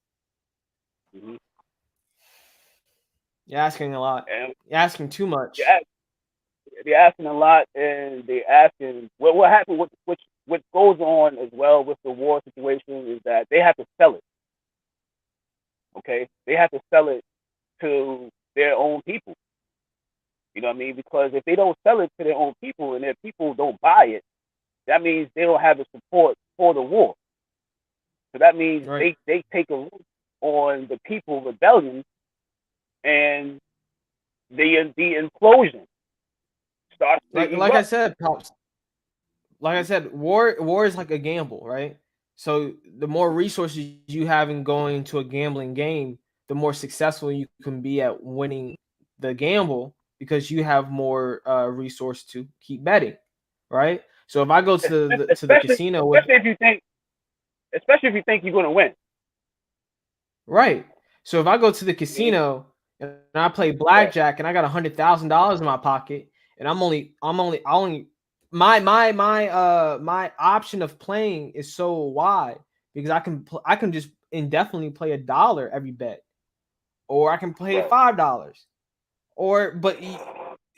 B: Mm-hmm.
A: You're asking a lot.
B: And
A: You're asking too
B: you're,
A: much.
B: ask, they're asking a lot, and they're asking what happened. What goes on as well with the war situation is that they have to sell it. Okay, they have to sell it to their own people. You know what I mean? Because if they don't sell it to their own people and their people don't buy it, that means they don't have the support for the war. So that means
A: Right.
B: they take a look on the people rebellion, and the implosion starts to
A: Like I
B: erupt.
A: said, pops. Like I said, war is like a gamble, right? So the more resources you have in going to a gambling game, the more successful you can be at winning the gamble, because you have more resource to keep betting, right? So if I go to the
B: Especially
A: casino with,
B: especially if you think you're going to win.
A: right, so if I go to the
B: I mean,
A: casino and I play
B: right,
A: blackjack and I got $100,000 in my pocket, and I only my option of playing is so wide, because I can just indefinitely play $1 every bet, or I can play
B: right,
A: $5, or but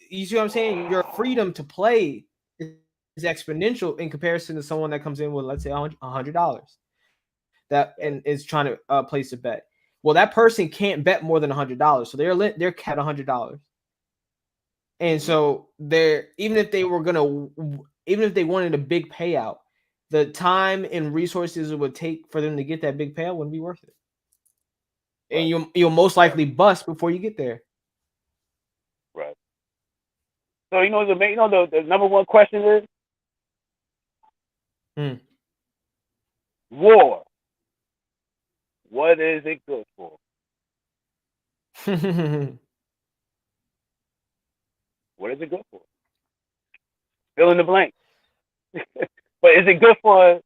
A: you see what I'm saying? Your freedom to play is exponential in comparison to someone that comes in with, let's say, $100 that and is trying to place a bet. Well, that person can't bet more than $100, so they're capped at $100. And
B: mm-hmm,
A: so they're even if they wanted a big payout, the time and resources it would take for them to get that big payout wouldn't be worth it. And
B: right,
A: you'll most
B: right,
A: likely bust before you get there.
B: right. So the number one question is
A: Mm.
B: war. What is it good for? What is it good for? Fill in the blank. But is it good for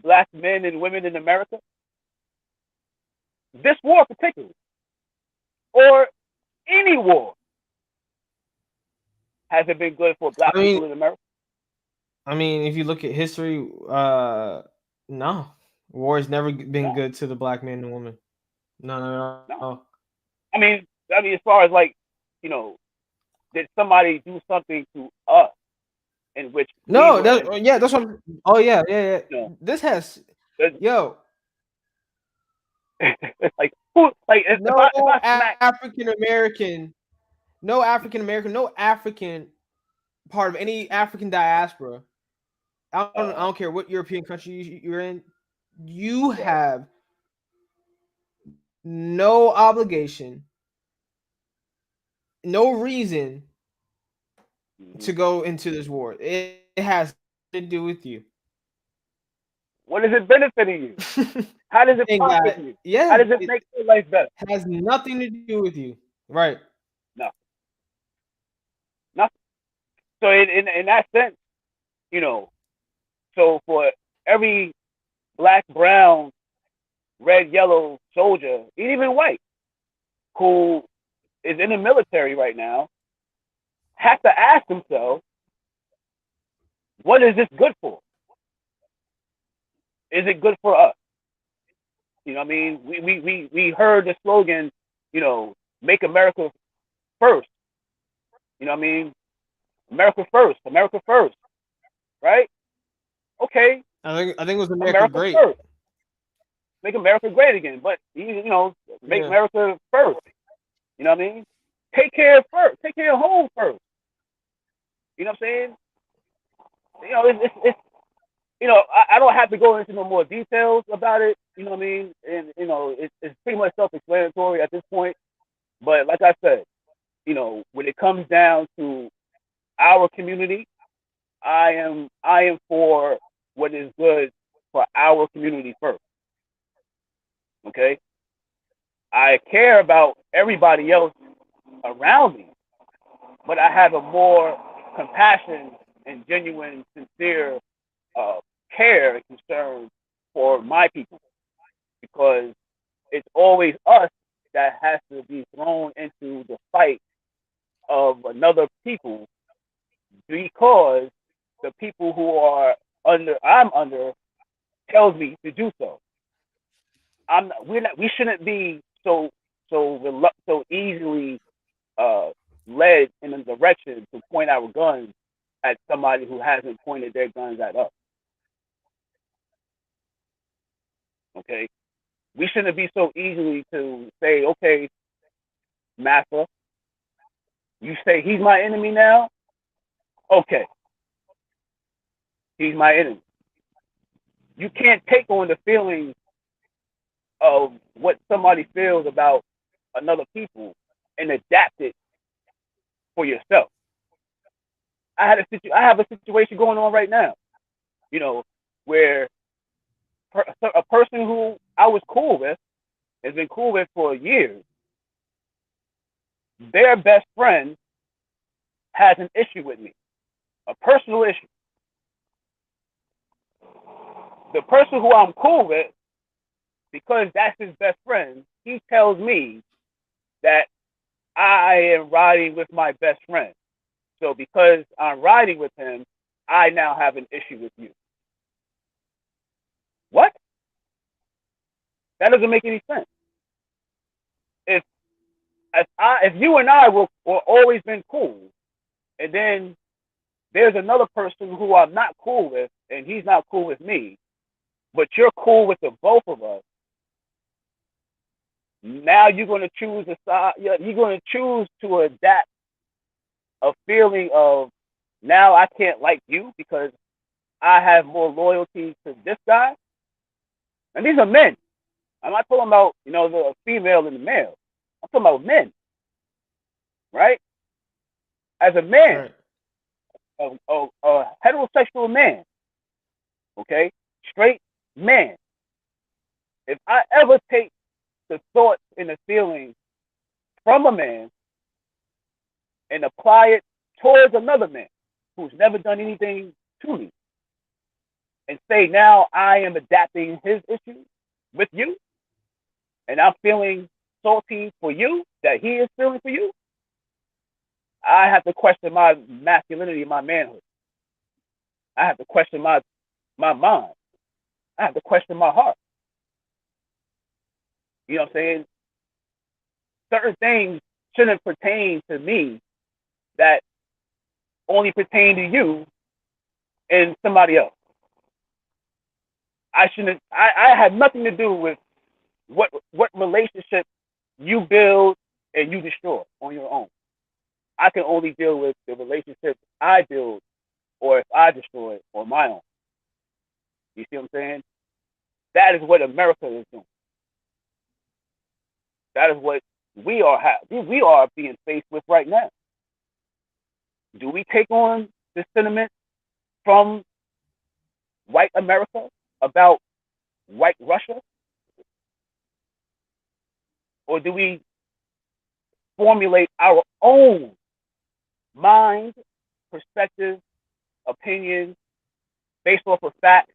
B: black men and women in America? This war particularly, or any war, has it been good for
A: I
B: black
A: mean,
B: people in America?
A: if you look at history, no, war has never been
B: No,
A: good to the black man and woman. No, no, no.
B: no. I mean, as far as like, you know, did somebody do something to us in which we
A: No,
B: were,
A: that's what. Oh yeah, yeah,
B: you know,
A: yeah. This has,
B: there's-
A: yo,
B: like who, like
A: no
B: if I smack,
A: African American, no African American, no African part of any African diaspora. I don't care what European country you're in. You
B: right,
A: have no obligation, no reason
B: hmm
A: to go into this war. It has to do with you.
B: what is it benefiting you? How does it
A: Thing
B: profit
A: that,
B: you? How
A: yeah,
B: does it
A: it
B: make your life better?
A: has nothing to do with you. Right.
B: No, nothing. So in that sense, you know, so for every black, brown, red, yellow soldier, even white, who is in the military right now, have to ask themselves, what is this good for? Is it good for us? You know what I mean? We heard the slogan, you know, make America first. You know what I mean? America first, right? Okay,
A: I think it was America
B: America
A: great.
B: first. Make America great again. But you know, make
A: Yeah.
B: America first. You know what I mean? Take care of first. Take care of home first. You know what I'm saying? You know, it's you know, I don't have to go into no more details about it. You know what I mean? And you know, it's pretty much self-explanatory at this point. But like I said, you know, when it comes down to our community, I am for what is good for our community first. Okay, I care about everybody else around me, but I have a more compassion and genuine, sincere uh, care and concern for my people because it's always us that has to be thrown into the fight of another people because the people who are I'm under tells me to do so. We shouldn't be so easily uh, led in a direction to point our guns at somebody who hasn't pointed their guns at us. Okay, we shouldn't be so easily to say, okay, Massa, you say he's my enemy now. Okay, he's my enemy. You can't take on the feelings of what somebody feels about another people and adapt it for yourself. I have a situation going on right now, you know, where a person who I was cool with has been cool with for years. Their best friend has an issue with me, a personal issue. The person who I'm cool with, because that's his best friend, he tells me that I am riding with my best friend. So because I'm riding with him, I now have an issue with you. What? That doesn't make any sense. If if you and I were always been cool, and then there's another person who I'm not cool with, and he's not cool with me, but you're cool with the both of us. Now you're going to choose a side. You're going to choose to adapt a feeling of now I can't like you because I have more loyalty to this guy. And these are men. I'm not talking about the female and the male. I'm talking about men, right? As a man,
A: Right.
B: a heterosexual man, okay, straight man. If I ever take the thoughts and the feelings from a man and apply it towards another man who's never done anything to me, and say now I am adapting his issues with you, and I'm feeling salty for you that he is feeling for you, I have to question my masculinity, my manhood. I have to question my mind. I have to question my heart. You know what I'm saying? Certain things shouldn't pertain to me that only pertain to you and somebody else. I shouldn't. I had nothing to do with what relationship you build and you destroy on your own. I can only deal with the relationship I build or if I destroy it on my own. You see what I'm saying? That is what America is doing. That is what we are being faced with right now. Do we take on the sentiment from white America about white Russia, or do we formulate our own mind, perspective, opinions based off of facts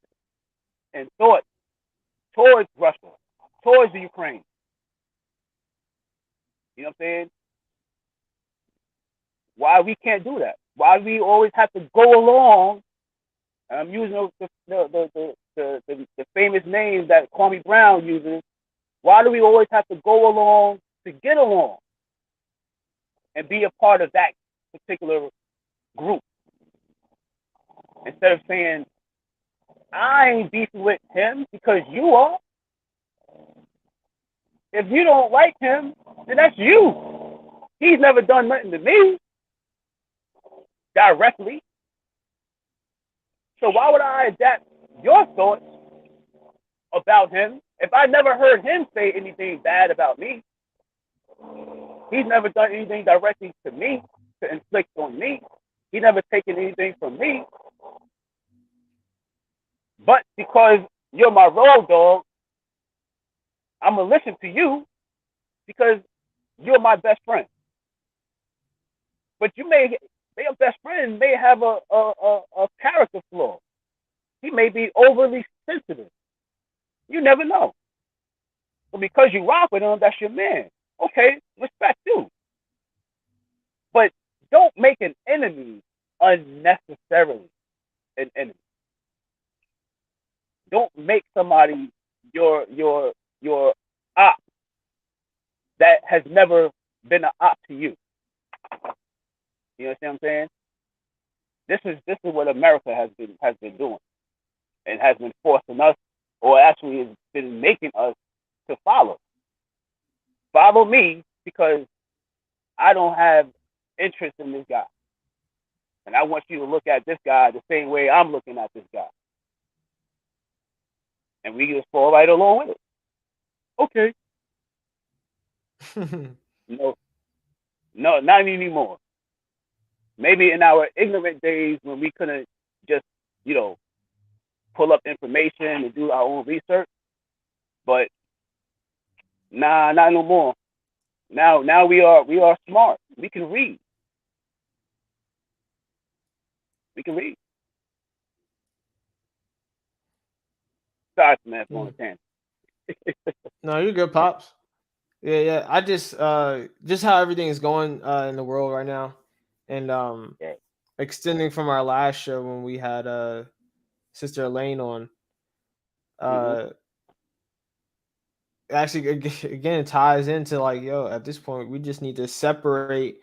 B: and thoughts towards Russia, towards the Ukraine? You know what I'm saying? Why we can't do that? Why we always have to go along? And I'm using the famous names that Kwame Brown uses. Why do we always have to go along to get along and be a part of that particular group instead of saying, I ain't beefing with him because you are? If you don't like him, then that's you. He's never done nothing to me directly. So why would I adapt your thoughts about him if I never heard him say anything bad about me? He's never done anything directly to me to inflict on me. He never taken anything from me. But because you're my road dog, I'm going to listen to you because you're my best friend. But your best friend may have a character flaw. He may be overly sensitive. You never know. But because you rock with him, that's your man. Okay, respect you. But don't make an enemy unnecessarily an enemy. Don't make somebody your op that has never been an op to you. You understand what I'm saying? This is what America has been doing and has been forcing us, or actually has been making us to follow. Follow me because I don't have interest in this guy. And I want you to look at this guy the same way I'm looking at this guy. And we just fall right along with it. Okay. No, no, not anymore. Maybe in our ignorant days when we couldn't just, pull up information and do our own research. But nah, not no more. Now we are smart. We can read. We can read. Sorry, man, for on a tangent.
A: No, you're good, pops. Yeah. I just how everything is going in the world right now, and
B: Yeah.
A: extending from our last show when we had Sister Elaine on.
B: Mm-hmm.
A: Uh, actually, again, ties into like, yo, at this point, we just need to separate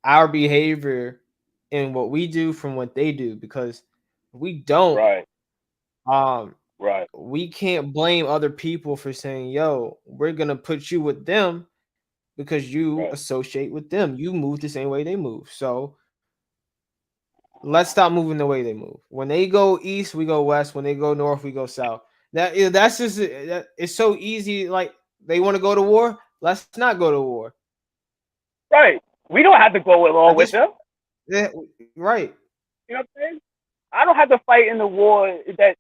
A: our behavior and what we do from what they do, because if we don't,
B: Right.
A: um,
B: Right.
A: we can't blame other people for saying, yo, we're gonna put you with them because you
B: Right.
A: associate with them. You move the same way they move. So let's stop moving the way they move. When they go east, we go west. When they go north, we go south. That's just it's so easy. Like they want to go to war. Let's not go to war.
B: Right. We don't have to go
A: At
B: along with
A: this,
B: them.
A: yeah, right.
B: You know what I'm saying? I don't have to fight in the war that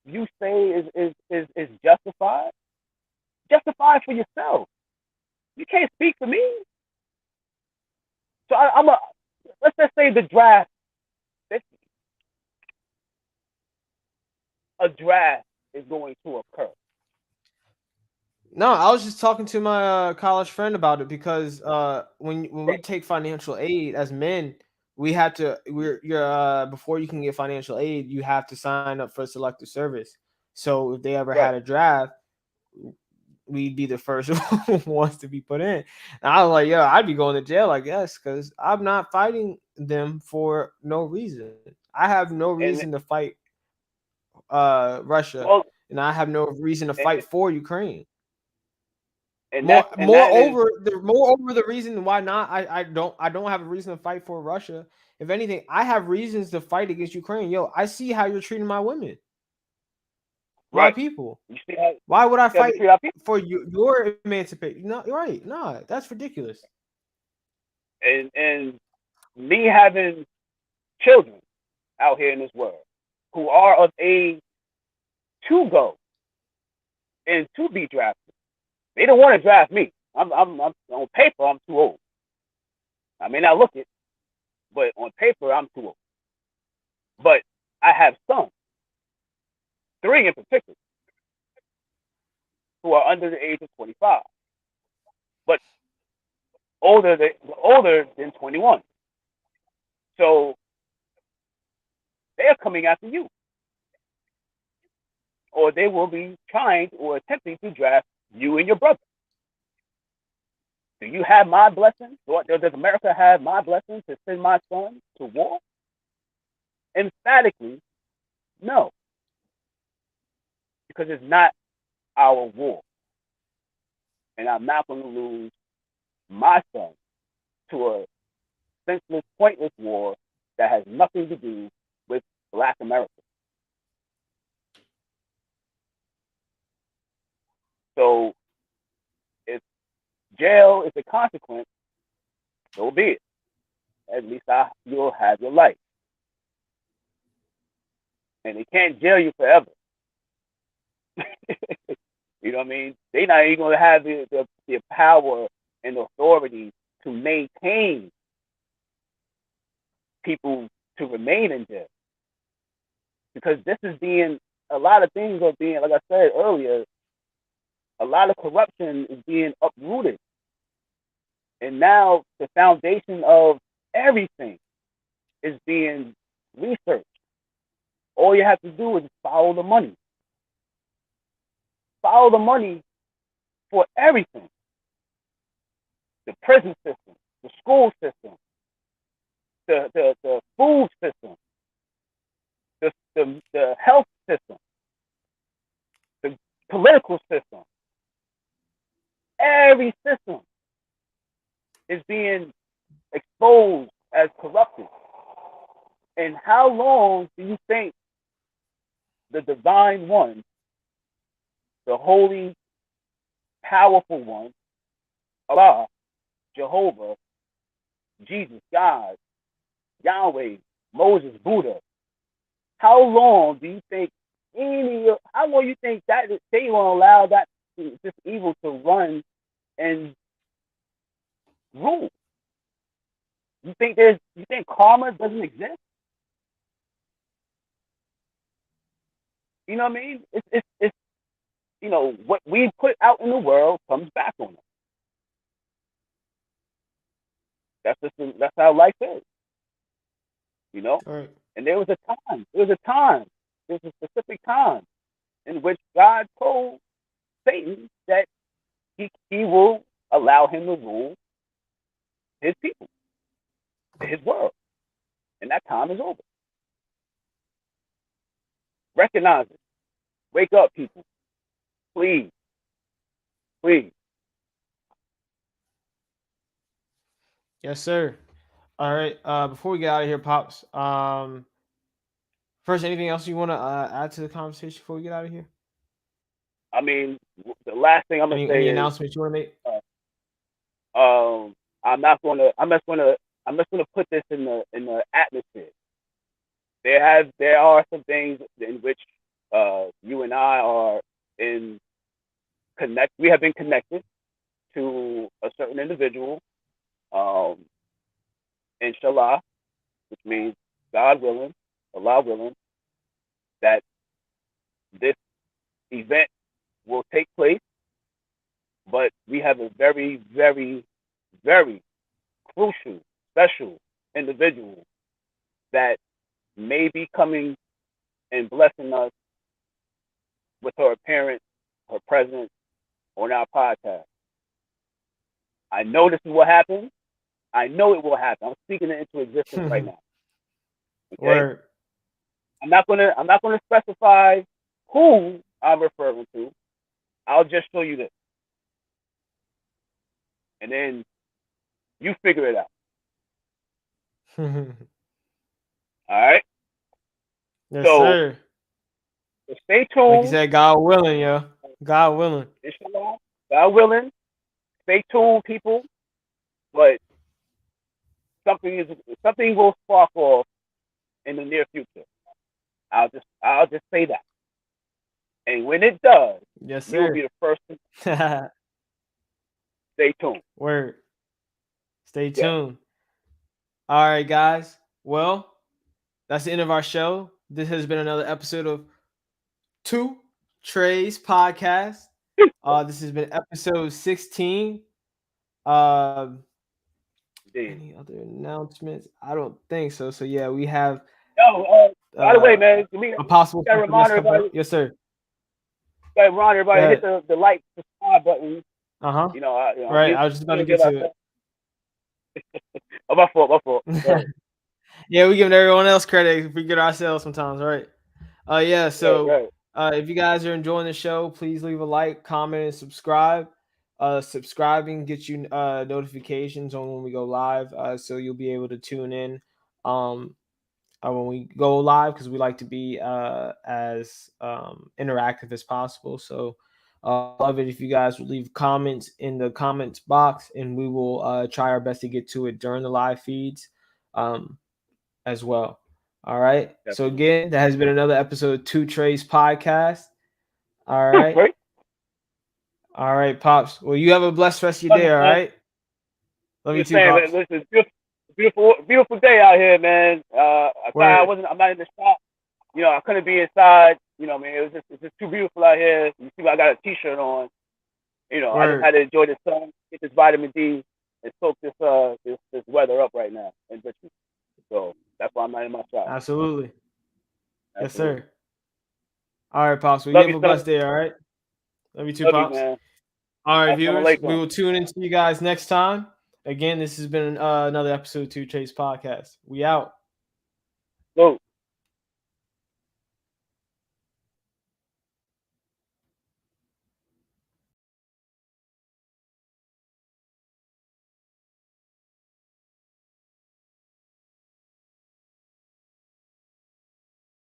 B: you say is justified. Justify it for yourself. You can't speak for me. So let's just say the draft. A draft is going to occur.
A: No, I was just talking to my college friend about it because when we
B: Right.
A: take financial aid as men, we have to you're before you can get financial aid, you have to sign up for a selective service. So if they ever
B: Right.
A: had a draft, we'd be the first ones to be put in. And I was like, yo, I'd be going to jail, I guess, because I'm not fighting them for no reason. I have no reason
B: and
A: to fight Russia,
B: well,
A: and I have no reason to
B: and,
A: fight for Ukraine.
B: and that's and that is
A: Moreover, the reason why not, I don't have a reason to fight for Russia. If anything, I have reasons to fight against Ukraine. Yo, I see how you're treating my women, my
B: right.
A: people.
B: You see how
A: Why would I
B: we
A: fight
B: treat our people,
A: for your emancipation? No, right? No, that's ridiculous.
B: and me having children out here in this world who are of age to go and to be drafted. They don't want to draft me. I'm on paper. I'm too old. I may not look it, but on paper I'm too old. But I have sons, three in particular, who are under the age of 25, but older than 21. So they're coming after you, or they will be trying or attempting to draft you and your brother. Do you have my blessing? Does America have my blessing to send my son to war? Emphatically, no, because it's not our war. And I'm not going to lose my son to a senseless, pointless war that has nothing to do with Black America. So if jail is a consequence, so be it. At least you'll have your life. And they can't jail you forever. You know what I mean? They're not even going to have the power and authority to maintain people to remain in jail. Because this is a lot of things are being, like I said earlier, a lot of corruption is being uprooted. And now the foundation of everything is being researched. All you have to do is follow the money. Follow the money for everything. The prison system, the school system, the food system, the health system, the political system. Every system is being exposed as corrupted. And how long do you think the divine one, the holy, powerful one, Allah, Jehovah, Jesus, God, Yahweh, Moses, Buddha, how long do you think how long you think that they will allow this evil to run and rule? You think karma doesn't exist? You know what I mean? It's what we put out in the world comes back on us. That's how life is. You know?
A: All right.
B: And there was a specific time in which God told Satan that he will allow him to rule his people, his world. And that time is over. Recognize it. Wake up, people. Please. Please.
A: Yes, sir. All right. Before we get out of here, pops. First, anything else you want to add to the conversation before we get out of here?
B: I mean, the last thing I'm gonna say
A: Any
B: is,
A: announcements you want to make?
B: I'm not gonna. I'm just gonna put this in the atmosphere. There are some things in which you and I are in connect. We have been connected to a certain individual, inshallah, which means God willing, Allah willing, that this event will take place. But we have a very, very, very crucial, special individual that may be coming and blessing us with her appearance, her presence, on our podcast. I know this is what happened. I know it will happen. I'm speaking it into existence right now. Okay.
A: Word.
B: I'm not gonna specify who I'm referring to. I'll just show you this, and then you figure it out. All right.
A: Yes,
B: So
A: sir.
B: stay
A: Like you
B: tuned.
A: said, God willing, yo. God willing.
B: Inshallah, God willing. Stay tuned, people. But something will spark off in the near future. I'll just say that. And when it does,
A: Yes,
B: you will
A: sir.
B: be the first to stay tuned.
A: Word. Stay
B: Yeah.
A: tuned. All right, guys. Well, that's the end of our show. This has been another episode of TwoTreys podcast. This has been episode 16. Um,
B: Indeed.
A: any other announcements? I don't think so. So yeah, we have
B: Yo, by the way,
A: uh
B: man,
A: a possible
B: gotta
A: for the next
B: remind
A: couple.
B: everybody,
A: Yes, sir. Go
B: to hit
A: ahead.
B: the like, subscribe button.
A: Uh-huh.
B: I'm
A: Right. I was just about to
B: gonna
A: get
B: give
A: to
B: ourselves. Oh, my fault. Go ahead.
A: it. Yeah, we giving everyone else credit if we get ourselves sometimes, right? Yeah, so
B: Right.
A: if you guys are enjoying the show, please leave a like, comment, and subscribe. Subscribing gets you notifications on when we go live, so you'll be able to tune in when we go live, because we like to be as interactive as possible. So love it if you guys would leave comments in the comments box, and we will try our best to get to it during the live feeds as well. All right. So
B: Definitely.
A: again, that has been another episode of TwoTreys podcast. All right.
B: Right.
A: All right, Pops. Well, you have a blessed rest of your
B: Love
A: day,
B: you,
A: all
B: man.
A: right? Love you
B: Just
A: too,
B: saying,
A: Pops.
B: listen, beautiful day out here, man.
A: Word.
B: I'm not in the shop. I couldn't be inside. Man, it's just too beautiful out here. You see, I got a T-shirt on. I just
A: Word.
B: had to enjoy the sun, get this vitamin D, and soak this weather up right now in Richmond. So that's why I'm not in my shop.
A: Absolutely. Yes,
B: Absolutely.
A: sir. All right, Pops. Well, you
B: Love
A: have
B: you,
A: a
B: son.
A: blessed day, all right? Love you too,
B: Love you,
A: Pops.
B: man.
A: All right,
B: Assalamu
A: viewers. We
B: alaikum.
A: will tune into you guys next time. Again, this has been another episode of TwoTreys podcast. We out.
B: Go.